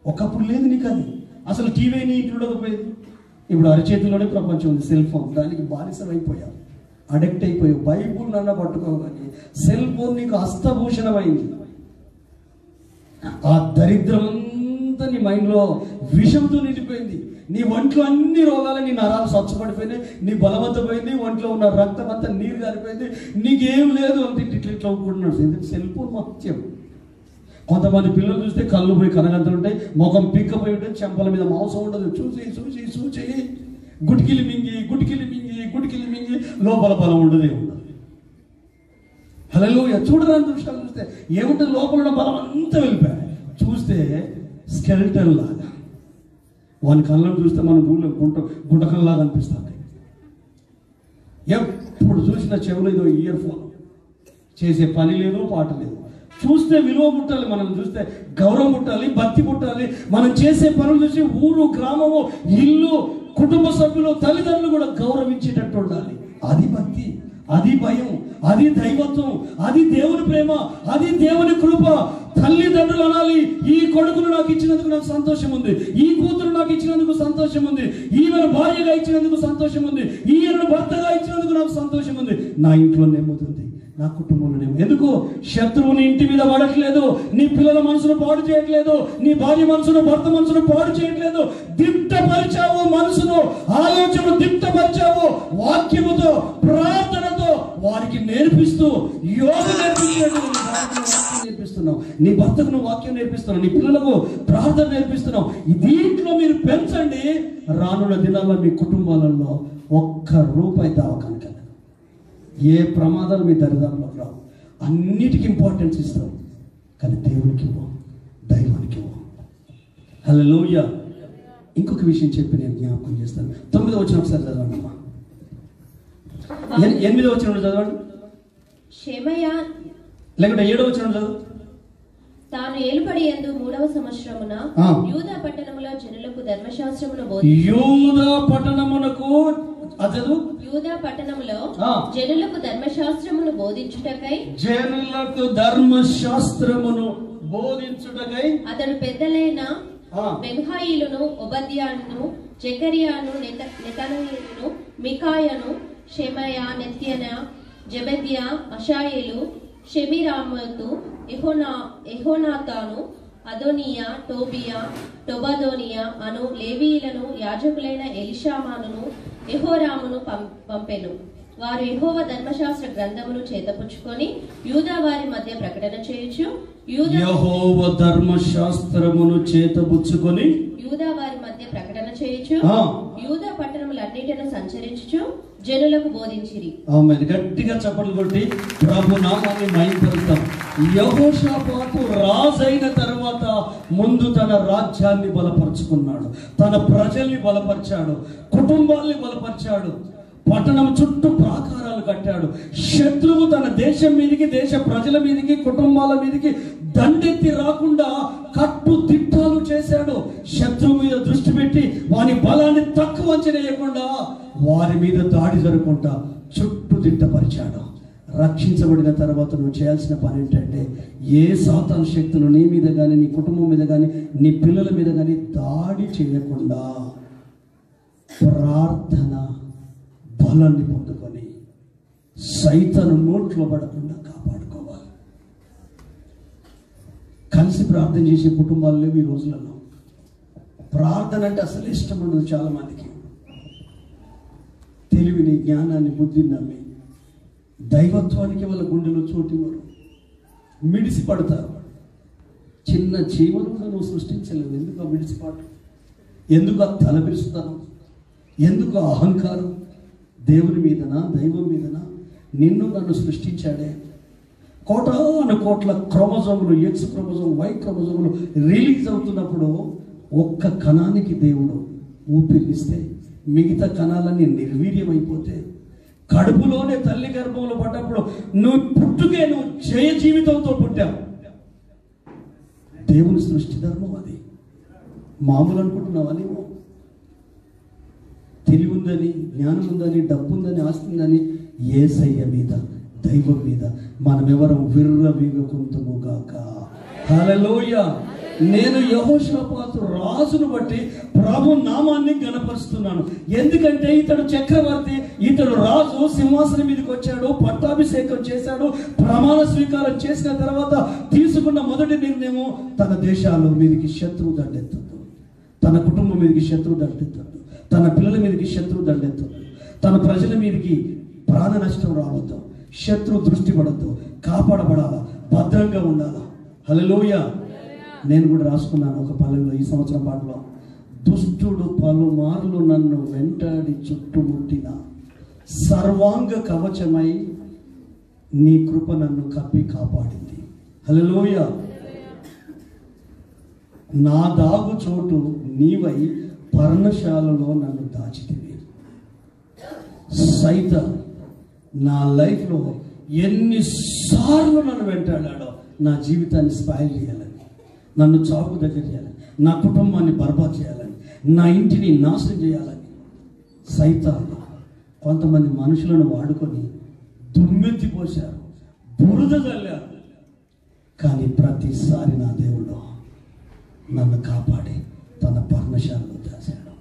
ఒకప్పుడు లేదు నీకు అది. అసలు టీవీ నీ ఇంట్లో ఉండకపోయేది. ఇప్పుడు అరచేతిలోనే ప్రపంచం ఉంది, సెల్ ఫోన్. దానికి బానిసం అయిపోయావు, అడిక్ట్ అయిపోయావు. బైబుల్ నన్న పట్టుకోగానే సెల్ ఫోన్ నీకు హస్తభూషణమైంది. ఆ దరిద్రం అంతా నీ మైండ్లో విషంతో నిండిపోయింది. నీ ఒంట్లో అన్ని రోగాలు, నీ నరాలు స్వచ్ఛపడిపోయినాయి, నీ బలవంత పోయింది, ఒంట్లో ఉన్న రక్తం అంతా నీరు గారిపోయింది, నీకేం లేదు అంటే ఇట్లా ఒప్పుకుంటున్నాడు. ఎందుకంటే సెల్ ఫోన్ మత్యం. కొంతమంది పిల్లలు చూస్తే కళ్ళు పోయి కనగంతలు ఉంటాయి, ముఖం పిక్కపోయి ఉంటుంది, చెంపల మీద మాంసం ఉండదు. చూసి గుటికిలి మింగి లోపల బలం ఉండదు. హల్లెలూయా. చూడరాని దృశ్యాలు చూస్తే ఏముంటుంది, లోపల ఉన్న బలం అంతా వెళ్ళిపోయాయి. చూస్తే స్కెల్టన్ లాగా, వాని కళ్ళను చూస్తే మన ఊళ్ళో గుంటకల్లాగా అనిపిస్తుంది. ఎప్పుడు చూసిన చెవులు ఏదో ఇయర్ ఫోన్, చేసే పని లేదు, పాట లేదు. చూస్తే విలువ పుట్టాలి, మనం చూస్తే గౌరవం పుట్టాలి, భక్తి పుట్టాలి. మనం చేసే పనులు చూసి ఊరు, గ్రామము, ఇల్లు, కుటుంబ సభ్యులు, తల్లిదండ్రులు కూడా గౌరవించేటట్టు ఉండాలి. అది భక్తి, అది భయం, అది దైవత్వం, అది దేవుని ప్రేమ, అది దేవుని కృప. తల్లిదండ్రులు అనాలి, ఈ కొడుకును నాకు ఇచ్చినందుకు నాకు సంతోషం ఉంది, ఈ కూతురు నాకు ఇచ్చినందుకు సంతోషం ఉంది, ఈమెను భార్యగా ఇచ్చినందుకు సంతోషం ఉంది, ఈయనను భర్తగా ఇచ్చినందుకు నాకు సంతోషం ఉంది. నా ఇంట్లో నెమ్మది, నా కుటుంబంలో నెమ్మది. ఎందుకు? శత్రువుని ఇంటి మీద పడట్లేదు, నీ పిల్లల మనసును పాడు చేయట్లేదు, నీ భార్య మనసును, భర్త మనసును పాడు చేయట్లేదు. దిట్టపరిచావు మనసును, ఆలోచన దిట్టపరిచావు. వాక్యముతో, ప్రార్థనతో వారికి నేర్పిస్తూ, యోగ నేర్పిస్తున్నావు, నీ భర్తకు నువ్వు వాక్యం నేర్పిస్తున్నావు, నీ పిల్లలకు ప్రార్థన నేర్పిస్తున్నావు. దీంట్లో మీరు పెంచండి. రానున్న దినాల్లో మీ కుటుంబాలలో ₹1 దావకానికి ఏ ప్రమాదాలు మీ దరిదాపులకు రావు. అన్నిటికీ ఇంపార్టెన్స్ ఇస్తాం, కానీ దేవునికి ఇవ్వం, దైవానికి ఇవ్వం. హల్లెలూయా. ఇంకొక విషయం చెప్పి నేను జ్ఞాపకం చేస్తాను. 9వ వచనం ఒకసారి చదవండి అమ్మా. 8వ వచనం చదవండి, లేకుంటే 7వ వచనం చదవండి. తాను ఏలుబడి యందు 3వ సంవత్సరమున యూదా పట్టణములో జనులకు ధర్మశాస్త్రమును యూదా పట్టణములో జనులకు ధర్మశాస్త్రమును బోధించుటకై అతడు పెద్దలైన బెన్హాయిలును, ఒబద్యాను, జకరియాను, నెతనయేలును, మికాయను, షెమయా, నెత్యన, జెబెద్యా, అషాయేలు, షెమిరామతు, ఎహోనాతాను, అదోనియా, టోబియా, టొబదోనియా అను లేవీయులను యాజకులైన ఎలిషామానును, యెహోరామును పంపెను. వారు యెహోవా ధర్మశాస్త్ర గ్రంథమును చేతపుచ్చుకొని యూదా వారి మధ్య ప్రకటన చేయుచు, యెహోవా ధర్మశాస్త్రమును చేతపుచ్చుకొని యూదా వారి మధ్య ప్రకటన చేయుచు, యూదా పట్టణములన్నిటిని సంచరించుచు జనులకు బోధించిరి. ఆమేన్. గట్టిగా చప్పట్లు కొట్టి ప్రభు నామాన్ని మహిమపరుస్తాం. యెహోషాపాతు రాజైన తర్వాత ముందు తన రాజ్యాన్ని బలపరుచుకున్నాడు, తన ప్రజల్ని బలపరిచాడు, కుటుంబాల్ని బలపరిచాడు. పట్టణం చుట్టూ ప్రాకారాలు కట్టాడు. శత్రువు తన దేశం మీదకి, దేశ ప్రజల మీదకి, కుటుంబాల మీదకి దండెత్తి రాకుండా కట్టు దిట్టాలు చేశాడు. శత్రువు మీద దృష్టి పెట్టి వాని బలాన్ని తక్కువ అంచనేయకుండా వారి మీద దాడి జరగకుండా చుట్టూ దిట్టపరిచాడు. రక్షించబడిన తర్వాత నువ్వు చేయాల్సిన పని ఏంటంటే, ఏ సాతాను శక్తులు నీ మీద కానీ, నీ కుటుంబం మీద కానీ, నీ పిల్లల మీద కానీ దాడి చేయకుండా ప్రార్థన బలాన్ని పొందుకొని సైతాను నోట్లో పడకుండా కాపాడుకోవాలి. కలిసి ప్రార్థన చేసే కుటుంబాలు లేవు ఈ రోజులలో. ప్రార్థన అంటే అసలు ఇష్టం ఉండదు చాలా మందికి. తెలివిని, జ్ఞానాన్ని, బుద్ధిని నమ్మి దైవత్వానికి వాళ్ళ గుండెలో చోటివ్వరు, మిడిసి పడతారు. చిన్న జీవనం నువ్వు సృష్టించలేవు. ఎందుకు ఆ మిడిసిపాటు? ఎందుకు ఆ తలపిరుస్తాను? ఎందుకు ఆ అహంకారం? దేవుని మీదనా, దైవం మీదనా? నిన్ను నన్ను సృష్టించాడే. కోటాను కోట్ల క్రోమోజోములు, ఎక్స్ క్రోమోజోములు, వై క్రోమోజోములు రిలీజ్ అవుతున్నప్పుడు ఒక్క కణానికి దేవుడు ఊపిరిస్తే మిగతా కణాలన్నీ నిర్వీర్యమైపోతే, కడుపులోనే తల్లి గర్భంలో పడ్డప్పుడు నువ్వు జయ జీవితంతో పుట్టావు. దేవుని సృష్టి ధర్మం అది. మామూలు అనుకుంటున్నావా? నీవు తెలివి ఉందని, జ్ఞానం ఉందని, డబ్బు ఉందని, ఆస్తి ఉందని యేసయ్య మీద, దైవం మీద మనమెవరం విర్రవీగకుందుము గాక. హల్లెలూయా. నేను యెహోషాపాతు రాజును బట్టి ప్రభు నామాన్ని గణపరుస్తున్నాను. ఎందుకంటే ఇతడు చక్రవర్తి, ఇతడు రాజు, సింహాసనం మీదకి వచ్చాడు, పట్టాభిషేకం చేశాడు, ప్రమాణ స్వీకారం చేసిన తర్వాత తీసుకున్న మొదటి నిర్ణయం, తన దేశాల మీదకి శత్రువు దండెత్తద్దు, తన కుటుంబం మీదకి శత్రువు దండెత్తద్దు, తన పిల్లల మీదకి శత్రువు దండెత్తద్దు, తన ప్రజల మీదకి ప్రాణ నష్టం రావద్దు, శత్రువు దృష్టి పడద్దు, కాపాడబడాలా, భద్రంగా ఉండాలా. హల్లెలూయా. నేను కూడా రాసుకున్నాను ఒక పల్లెలో ఈ సంవత్సరం పాటలో, దుష్టుడు పలుమార్లు నన్ను వెంటాడి చుట్టుముట్టిన సర్వాంగ కవచమై నీ కృప నన్ను కప్పి కాపాడింది. హల్లెలూయా. నా దాగు చోటు నీవై పర్ణశాలలో నన్ను దాచితివి. సైతం నా లైఫ్లో ఎన్నిసార్లు నన్ను వెంటాడాడో, నా జీవితాన్ని స్పాయిల్ చేయాలని, నన్ను చావుకు దగ్గర చేయాలని, నా కుటుంబాన్ని బర్బాద్ చేయాలని, నా ఇంటిని నాశనం చేయాలని సైతాను కొంతమంది మనుషులను వాడుకొని దుమ్మెత్తిపోశారు, బురద చల్లారు. కానీ ప్రతిసారి నా దేవుడు నన్ను కాపాడి తన పర్ణశాలలో దాచాడు.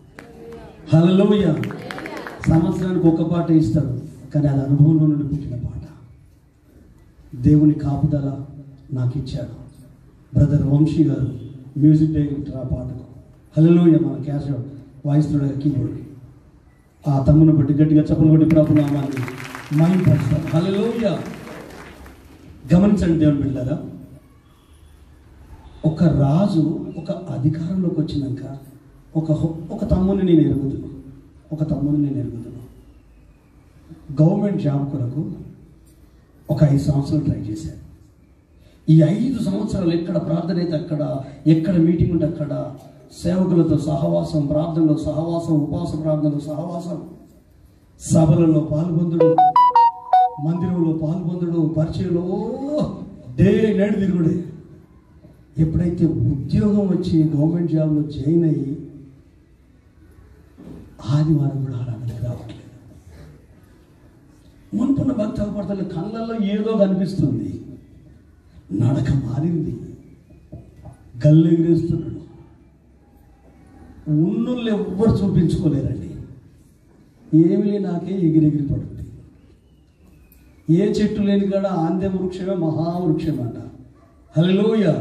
హల్లెలూయా. సంవత్సరానికి ఒక పాట ఇస్తాడు, కానీ అది అనుభవంలో నుండి పుట్టిన పాట. దేవుని కాపుదల నాకు ఇచ్చాడు. బ్రదర్ వంశీ గారు మ్యూజిక్ డైరెక్టర్ ఆ పాటకు. హల్లెలూయా. మన క్యాష్ వాయిస్తున్నాడు కీబోర్డ్. ఆ తమ్ముని బట్టి గట్టిగా చప్పలు కొట్టి ప్రభు నామాన్ని మహిమపరుస్తారు. హల్లెలూయా. గమనించండి దేవుని బిడ్డలారా, ఒక రాజు ఒక అధికారంలోకి వచ్చినాక ఒక తమ్ముని నేను ఎరుగుతున్నాను. గవర్నమెంట్ జాబ్ కొరకు ఒక 5 సంవత్సరాలు ట్రై చేశాను. ఈ 5 సంవత్సరాలు ఎక్కడ ప్రార్థన అయితే అక్కడ, ఎక్కడ మీటింగ్ ఉంటే అక్కడ, సేవకులతో సహవాసం, ప్రార్థనలో సహవాసం, ఉపవాస ప్రార్థనలో సహవాసం, సభలలో పాల్పొందుడు, మందిరంలో పాల్పొందుడు, పరిచయంలో డే నైట్ తిరుగుడే. ఎప్పుడైతే ఉద్యోగం వచ్చి గవర్నమెంట్ జాబ్లో జాయిన్ అయ్యి ఆదివారం కూడా ఆరాధనకు రావట్లేదు. మునుపున్న భక్త పడతల కళ్ళల్లో ఏదో కనిపిస్తుంది, నడక మారింది, గల్లు ఎగిరేస్తున్నాడు. ఉన్నోళ్ళు ఎవ్వరు చూపించుకోలేరండి. ఏమి నాకే ఎగిరెగిరి పడుతుంది. ఏ చెట్టు లేని కాడ ఆంధ్య వృక్షమే మహావృక్షం అంట. హల్లెలూయా.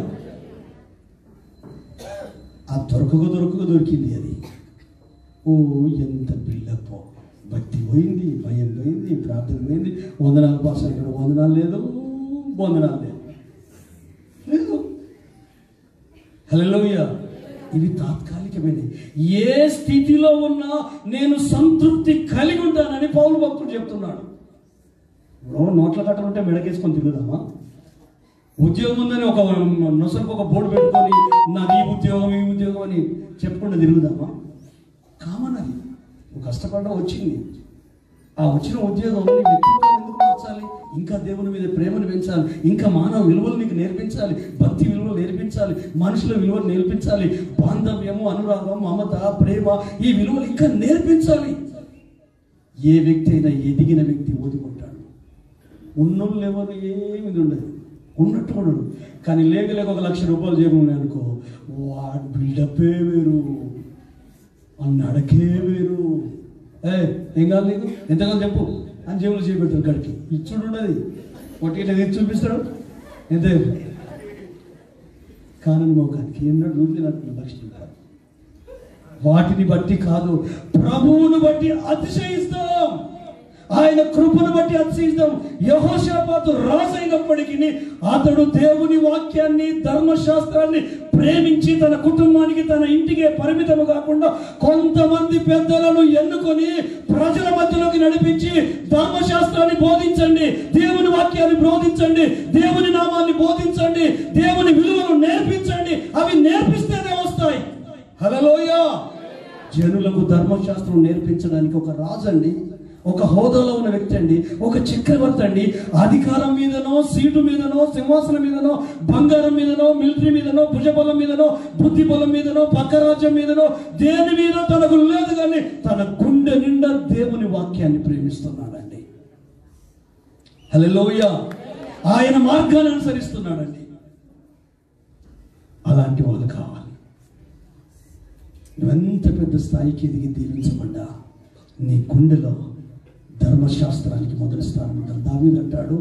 ఆ దొరకగా దొరికింది అది. ఓ ఎంత బిల్డప్! భక్తి పోయింది, భయం పోయింది, ప్రార్థన పోయింది. వందనాలు పాస్ ఇక్కడ వందనాలు లేదు. హల్లెలూయా. ఇవి తాత్కాలికమైనవి. ఏ స్థితిలో ఉన్నా నేను సంతృప్తి కలిగి ఉంటానని పౌలు భక్తుడు చెప్తున్నాడు. నోట్ల కట్టలుంటే మెడకేసుకొని తిరుగుదామా? ఉద్యోగం ఉందని ఒక నొసలకు ఒక బోర్డు పెట్టుకొని నాది ఈ ఉద్యోగం అని చెప్పుకుంటూ తిరుగుదామా? కామన్ అది. నువ్వు కష్టపడ్డా వచ్చింది. ఆ వచ్చిన ఉద్యోగంలో నీ వ్యక్తిత్వాన్ని ఎందుకు మార్చాలి? ఇంకా దేవుని మీద ప్రేమను పెంచాలి, ఇంకా మానవ విలువలు నీకు నేర్పించాలి, భక్తి విలువలు నేర్పించాలి, మనుషుల విలువలు నేర్పించాలి, బాంధవ్యము, అనురాగం, మమత, ప్రేమ, ఈ విలువలు ఇంకా నేర్పించాలి. ఏ వ్యక్తి అయినా ఎదిగిన వ్యక్తి ఓదుకుంటాడు. ఉన్నోళ్ళు ఎవరు ఏమి ఉండదు, ఉన్నట్టు ఉండడు. కానీ లేక ఒక 1,00,000 రూపాయలు చేయమని అనుకో, వాడు బిల్డప్పే వేరు, అన్నడకే వేరు. ఏం కాదు నీకు, ఎంతకాలం చెప్పు అని జేబులు చేపెట్టారు. గడికి ఇచ్చుడు ఉండదు, ఒకటి తెచ్చి చూపిస్తాడు ఎంత. కానని మోకానికి ఎన్నడూ నూనె లక్ష్యం కాదు. వాటిని బట్టి కాదు, ప్రభువును బట్టి అతిశయిస్తాం, ఆయన కృపను బట్టి అతిశయిస్తాం. యెహోషాపాతు రాజు అయినప్పటికీ అతడు దేవుని వాక్యాన్ని, ధర్మశాస్త్రాన్ని ప్రేమించి తన కుటుంబానికి, తన ఇంటికే పరిమితము కాకుండా కొంతమంది పెద్దలను ఎన్నుకొని ప్రజల మధ్యలోకి నడిపించి ధర్మశాస్త్రాన్ని బోధించండి, దేవుని వాక్యాన్ని బోధించండి, దేవుని నామాన్ని బోధించండి, దేవుని విలువలు నేర్పించండి. అవి నేర్పిస్తేనే వస్తాయి. హల్లెలూయా. జనులకు ధర్మశాస్త్రం నేర్పించడానికి ఒక రాజు అండి, ఒక హోదాలో ఉన్న వ్యక్తి అండి, ఒక చక్రవర్తి అండి, అధికారం మీదనో, సీటు మీదనో, సింహాసనం మీదనో, బంగారం మీదనో, మిలిటరీ మీదనో, భుజబలం మీదనో, బుద్ధి బలం మీదనో, పక్క రాజ్యం మీదనో, దేని మీద తనకు లేదు, కానీ తన గుండె నిండా దేవుని వాక్యాన్ని ప్రేమిస్తున్నాడండి. హల్లెలూయా. ఆయన మార్గాన్ని అనుసరిస్తున్నాడండి. అలాంటి వాళ్ళు కావాలి. నువ్వెంత పెద్ద స్థాయికి ఎదిగి దీవించబడ్డా నీ గుండెలో ధర్మశాస్త్రానికి మొదటి స్థానం ఉంటుంది. దావీదు అంటాడు,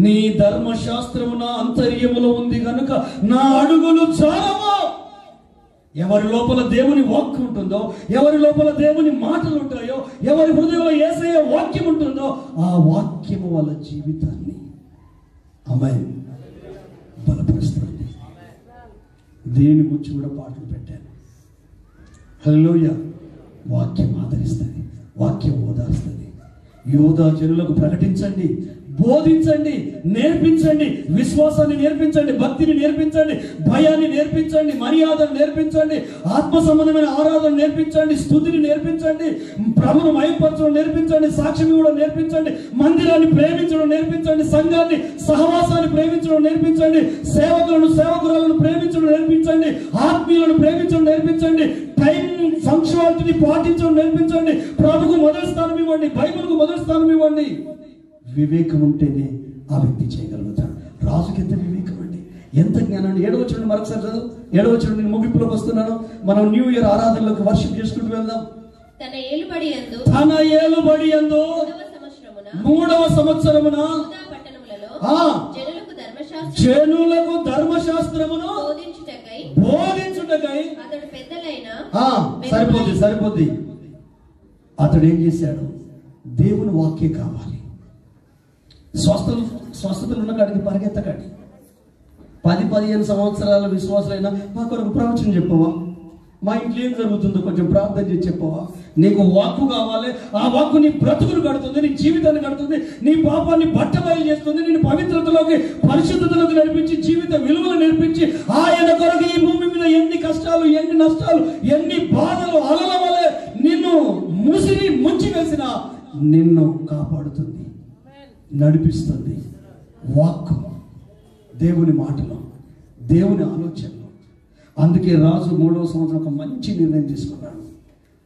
నీ ధర్మశాస్త్రము నా అంతర్యములో ఉంది కనుక నా అడుగులు చాలవు. ఎవరి లోపల దేవుని వాక్యం ఉంటుందో, ఎవరి లోపల దేవుని మాటలు ఉంటాయో, ఎవరి హృదయంలో యేసయ్య వాక్యం ఉంటుందో, ఆ వాక్యము వాళ్ళ జీవితాన్ని ఆమేన్ బలపరుస్తుంది. దేని గురించి కూడా పాటలు పెట్టాను. హల్లెలూయా. వాక్యం ఆదరిస్తుంది, వాక్యం ఓదార్స్తుంది. యోధా జనులకు ప్రకటించండి, బోధించండి, నేర్పించండి, విశ్వాసాన్ని నేర్పించండి, భక్తిని నేర్పించండి, భయాన్ని నేర్పించండి, మర్యాదను నేర్పించండి, ఆత్మ సంబంధమైన ఆరాధన నేర్పించండి, స్తుతిని నేర్పించండి, ప్రభువును మహిమపరచడం నేర్పించండి, సాక్ష్యం ఇవ్వడం నేర్పించండి, మందిరాన్ని ప్రేమించడం నేర్పించండి, సంఘాన్ని, సహవాసాన్ని ప్రేమించడం నేర్పించండి, సేవకులను, సేవకురాలను ప్రేమించడం నేర్పించండి, ఆత్మీయులను ప్రేమించడం నేర్పించండి, టైం పంక్చువాలిటీని పాటించడం నేర్పించండి, ప్రభుకు మొదటి స్థానం ఇవ్వండి, బైబిల్కు మొదటి స్థానం ఇవ్వండి. వివేకం ఉంటేనే ఆ వ్యక్తి చేయగలుగుతాడు. రాజుకి ఎంత వివేకం అండి, ఎంత జ్ఞానం అండి. 7వ వచనం మరొకసారి చదువు. 7వ వచనం నేను ముగింపులోకి వస్తున్నాను. మనం న్యూ ఇయర్ ఆరాధనలోకి వర్షిప్ చేసుకుంటూ వెళ్దాం. తన ఏలుబడి యందు 3వ సంవత్సరమున జనులకు ధర్మశాస్త్రమును బోధించుటకై సరిపోద్ది. అతడు ఏం చేశాడు? దేవుని వాక్యం కావాలి. స్వస్థతలు ఉన్న కాడికి పరిగెత్తకాడి. 10-15 సంవత్సరాల విశ్వాసులైనా మా కొరకు ప్రవచనం చెప్పవా, మా ఇంట్లో ఏం జరుగుతుందో కొంచెం ప్రార్థన చేసి చెప్పవా. నీకు వాక్కు కావాలి. ఆ వాక్కు నీ బ్రతుకును కడుతుంది, నీ జీవితాన్ని కడుతుంది, నీ పాపాన్ని బట్టబయలు చేస్తుంది, నేను పవిత్రతలోకి, పరిశుద్ధతలోకి నడిపించి, జీవిత విలువలు నేర్పించి, ఆయన కొరకు ఈ భూమి మీద ఎన్ని కష్టాలు, ఎన్ని నష్టాలు, ఎన్ని బాధలు, అలల వలె నిన్ను ముసిరి ముంచి వేసిన నిన్ను కాపాడుతుంది, నడిపిస్తుంది. వాక్కు, దేవుని మాటలు, దేవుని ఆలోచనలు. అందుకే రాజు 3వ సంవత్సరం ఒక మంచి నిర్ణయం తీసుకున్నాడు.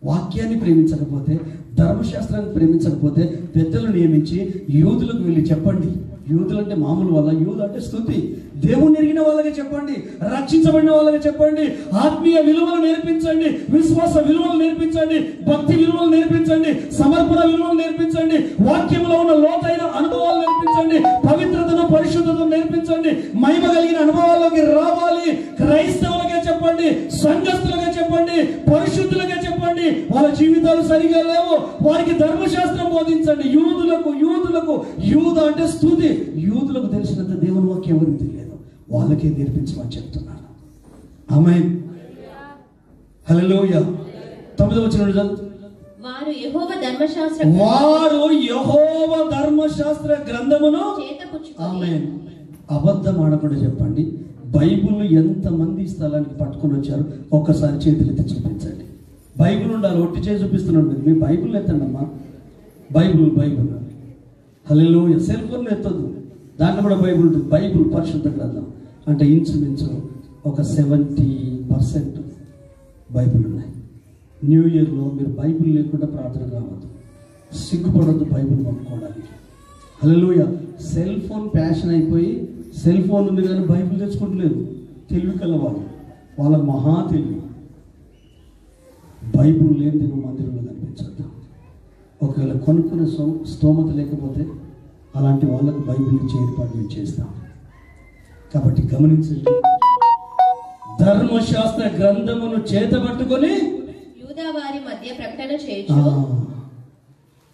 వాక్యాన్ని ప్రేమించకపోతే, ధర్మశాస్త్రాన్ని ప్రేమించకపోతే పెద్దలు నియమించి యూదులకు వెళ్ళి చెప్పండి. యూదులు అంటే మామూలు వాళ్ళ, యూదు అంటే స్తుతి. దేవుని ఎరిగిన వాళ్ళకి చెప్పండి, రక్షించబడిన వాళ్ళకి చెప్పండి, ఆత్మీయ విలువలు నేర్పించండి, విశ్వాస విలువలు నేర్పించండి, భక్తి విలువలు నేర్పించండి, సమర్పణ విలువలు నేర్పించండి, వాక్యంలో ఉన్న లోతైన అనుభవాలు నేర్పించండి, పవిత్రతను, పరిశుద్ధతను నేర్పించండి. మహిమ కలిగిన అనుభవాల్లోకి రావాలి. క్రైస్తవులకే చెప్పండి, సంఘస్థులకే చెప్పండి, పరిశుద్ధులకే చెప్పండి. వాళ్ళ జీవితాలు సరిగా లేవు, వారికి ధర్మశాస్త్రం బోధించండి. యూదులకు యూద అంటే స్తుతి. యూదులకు తెలిసినంత దేవుని వాక్యం ఎవరికి తెలియదు, వాళ్ళకే నేర్పించమని చెప్తున్నాను. ఆమేన్. హల్లెలూయా. 9వ వచనం వారు యెహోవా ధర్మశాస్త్ర గ్రంథమును ఆమేన్. అబద్ధం ఆడకుండా చెప్పండి. బైబిల్ ఎంతమంది స్థలానికి పట్టుకొని వచ్చారు ఒక్కసారి చేతులెత్తి చూపించండి. బైబిల్ ఉండాలి, ఒట్టి చేసి చూపిస్తున్నాడు. మీ బైబిల్ ఎత్తండి అమ్మా. బైబుల్ హల్లెలూయా. సెల్ ఫోన్ ఎత్తదు, దాంట్లో కూడా బైబుల్ ఉంటుంది. బైబుల్ పరిశుద్ధ గ్రంథం అంటే ఇంచుమించు ఒక 70% బైబిల్ ఉన్నాయి. న్యూ ఇయర్లో మీరు బైబిల్ లేకుండా ప్రార్థన రావద్దు, సిగ్గుపడద్దు బైబిల్ పట్టుకోవడానికి. హల్లెలూయా. సెల్ ఫోన్ ప్యాషన్ అయిపోయి సెల్ ఫోన్ ఉంది కానీ బైబిల్ తెచ్చుకోవట్లేదు. తెలివి కలవాలి, వాళ్ళ మహా తెలివి. బైబిల్ లేని నువ్వు మందిరంలో కనిపించద్దు. ఒకవేళ కొనుక్కునే స్తోమత లేకపోతే అలాంటి వాళ్ళకు బైబిల్ ఇచ్చే ఏర్పాటు మేము చేస్తాం. కాబట్టి గమనించండి, ధర్మశాస్త్ర గ్రంథమును చేతబట్టుకొని యూదా వారి మధ్య ప్రకటన చేయొచ్చు.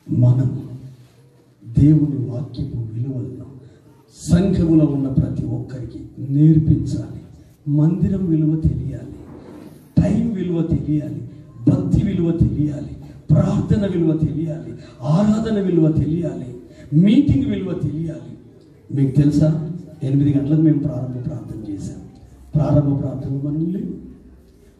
మనం దేవుని వాక్యపు విలువలను సంఘములో ఉన్న ప్రతి ఒక్కరికి నేర్పించాలి. మందిరం విలువ తెలియాలి, టైం విలువ తెలియాలి, భక్తి విలువ తెలియాలి, ప్రార్థన విలువ తెలియాలి, ఆరాధన విలువ తెలియాలి, మీటింగ్ విలువ తెలియాలి. మీకు తెలుసా, 8 గంటలకు మేము ప్రారంభ ప్రార్థన చేశాం. ప్రారంభ ప్రార్థనలో మనం లేవు.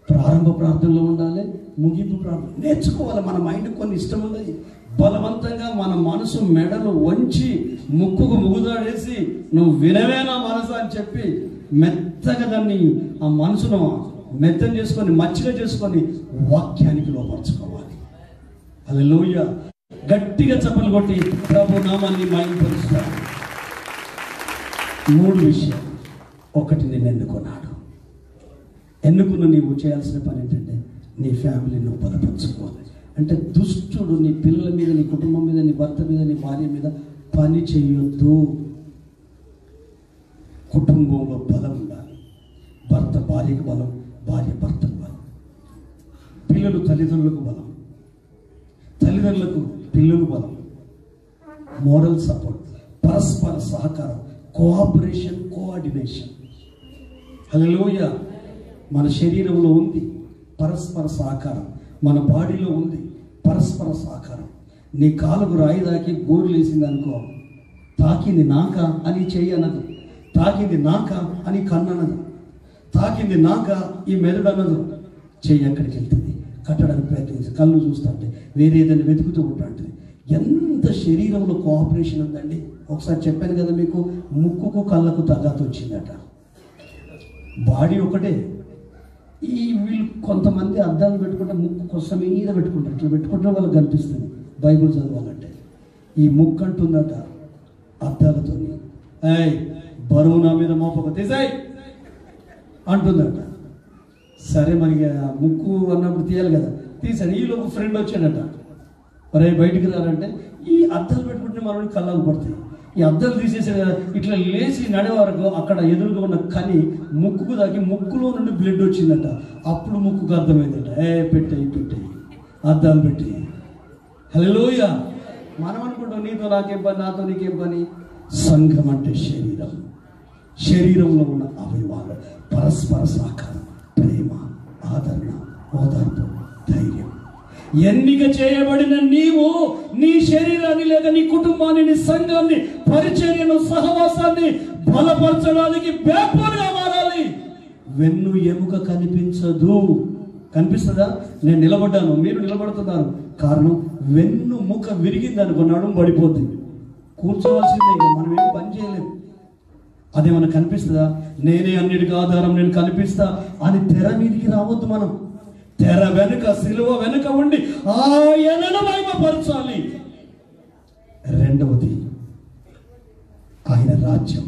ప్రారంభ ప్రార్థనలో ఉండాలి, ముగింపు ప్రార్థన నేర్చుకోవాలి. మన మైండ్ కొన్ని ఇష్టం ఉన్నది, బలవంతంగా మన మనసు మెడలు వంచి ముక్కుకు ముగుదాడేసి నువ్వు వినవేనా మనసు అని చెప్పి మెత్తగా దాన్ని ఆ మనసును మెత్తం చేసుకొని మచ్చిగా చేసుకొని వాక్యానికి లోపరుచుకోవాలి. హల్లెలూయా. గట్టిగా చప్పలు కొట్టి ప్రభు నామాన్ని మహిమపరుస్తాను. 3 విషయాలు. 1, నేను ఎన్నుకున్నాడు. ఎన్నుకున్న నీవు చేయాల్సిన పని ఏంటంటే నీ ఫ్యామిలీని నువ్వు బలపరచుకోవాలి. అంటే దుష్టుడు నీ పిల్లల మీద, నీ కుటుంబం మీద, నీ భర్త మీద, నీ భార్య మీద పని చేయొద్దు. కుటుంబంలో బలం ఉండాలి. భర్త భార్యకు బలం, భార్య భర్తకు బలం, పిల్లలు తల్లిదండ్రులకు బలం, తల్లిదండ్రులకు పిల్లలు బలం, మోరల్ సపోర్ట్, పరస్పర సహకారం, కోఆపరేషన్, కోఆర్డినేషన్. హల్లెలూయా. మన శరీరంలో ఉంది పరస్పర సహకారం, మన బాడీలో ఉంది పరస్పర సహకారం. నీ కాలుకు రాయి తాకి గోరు లేసింది అనుకో, తాకింది నాక అని చెయ్యి అన్నది, తాకింది నాక అని కన్ను అన్నది, తాకింది నాక ఈ మెదడు అన్నది. చెయ్యి ఎక్కడికి వెళ్తుంది? కట్టడానికి ప్రయత్నించి కళ్ళు చూస్తుంటే వేరే ఏదైనా వెతుకుతూ ఉంటాంటుంది. ఎంత శరీరంలో కోఆపరేషన్ ఉందండి. ఒకసారి చెప్పాను కదా మీకు, ముక్కుకు కళ్ళకు తగాత వచ్చిందట. బాడీ ఒకటే. ఈ వీళ్ళు కొంతమంది అద్దాలు పెట్టుకుంటే ముక్కు కొస మీద పెట్టుకుంటారు. ఇట్లా పెట్టుకుంటే వాళ్ళకి కనిపిస్తుంది బైబిల్ చదవాలంటే. ఈ ముక్కు అంటుందట అద్దాలతో, ఏయ్ బరువు నా మీద మోపక తీసాయి అంటుందట. సరే మరి ముక్కు అన్నప్పుడు తీయాలి కదా, తీసాను. ఈలో ఒక ఫ్రెండ్ వచ్చాడట, మరే బయటికి రారంటే ఈ అద్దాలు పెట్టుకుంటే మనోడికి కళ్ళకు పడతాయి. ఈ అద్దాలు తీసేసాడు కదా, ఇట్లా లేచి నడే వరకు అక్కడ ఎదురుగా ఉన్న కని ముక్కుకు తాకి ముక్కులో నుండి బ్లడ్ వచ్చిందట. అప్పుడు ముక్కుకు అర్థమైందట, పెట్టాయి అద్దాలు పెట్టి. హల్లెలూయా. మనం అనుకుంటాం నీతో నాకేం పని, నాతో నీకేం పని. సంఘం అంటే శరీరం, శరీరంలో ఉన్న అవయవాలు, పరస్పర సహకారం, ప్రేమ, ఆదరణ, ఓదార్పు, ధైర్యం. ఎన్నిక చేయబడిన నీవు నీ శరీరాన్ని లేదా నీ కుటుంబాన్ని, నీ సంఘాన్ని, పరిచర్యను, సహవాసాన్ని బలపరచడానికి వేపుగా మారాలి. వెన్ను ఎముక కనిపించదు. కనిపిస్తుందా? నేను నిలబడ్డాను, మీరు నిలబడుతున్నారు. కారణం వెన్ను ముఖ విరిగింది అనుకో, నడుము పడిపోద్ది, కూర్చోవలసిందే. మనం ఏం పని చేయలేము. అదేమన్నా కనిపిస్తుందా? నేనే అన్నిటికీ ఆధారం, నేను కనిపిస్తా అని తెర మీదికి రావద్దు. మనం తెర వెనుక, సిలువ వెనుక ఉండి ఆయనను మహిమపరచాలి. 2వది, ఆయన రాజ్యం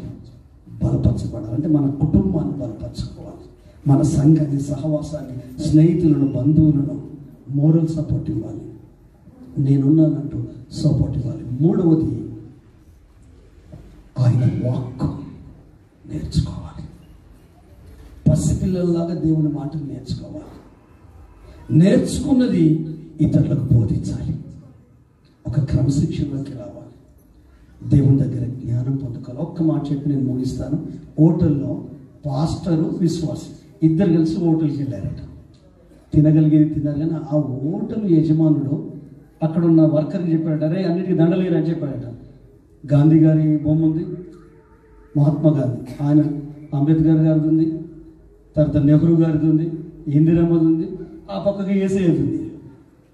బలపరచబడాలి. అంటే మన కుటుంబాన్ని బలపరచుకోవాలి, మన సంఘాన్ని, సహవాసాన్ని, స్నేహితులను, బంధువులను మోరల్ సపోర్ట్ ఇవ్వాలి. నేనున్నానంటూ సపోర్ట్ ఇవ్వాలి. 3వది, ఆయన వాక్కు నేర్చుకోవాలి. పసిపిల్లల్లాగా దేవుని మాటలు నేర్చుకోవాలి. నేర్చుకున్నది ఇతరులకు బోధించాలి. ఒక క్రమశిక్షణలోకి రావాలి. దేవుని దగ్గర జ్ఞానం పొందుకోవాలి. ఒక్క మాట చెప్పి నేను ముగిస్తాను. హోటల్లో పాస్టరు, విశ్వాసి ఇద్దరు కలిసి హోటల్కి వెళ్ళారట. తినగలిగేది తిన్నారు. కానీ ఆ హోటల్ యజమానుడు అక్కడ ఉన్న వర్కర్కి చెప్పాడట, అరే అన్నిటికీ దండలేరు అని చెప్పాడట. గాంధీ గారి బొమ్మ ఉంది, మహాత్మా గాంధీ, ఆయన అంబేద్కర్ గారిది ఉంది, తర్వాత నెహ్రూ గారిది ఉంది, ఇందిరమ్మది ఉంది, ఆ పక్కకి ఏసీ ఉంది.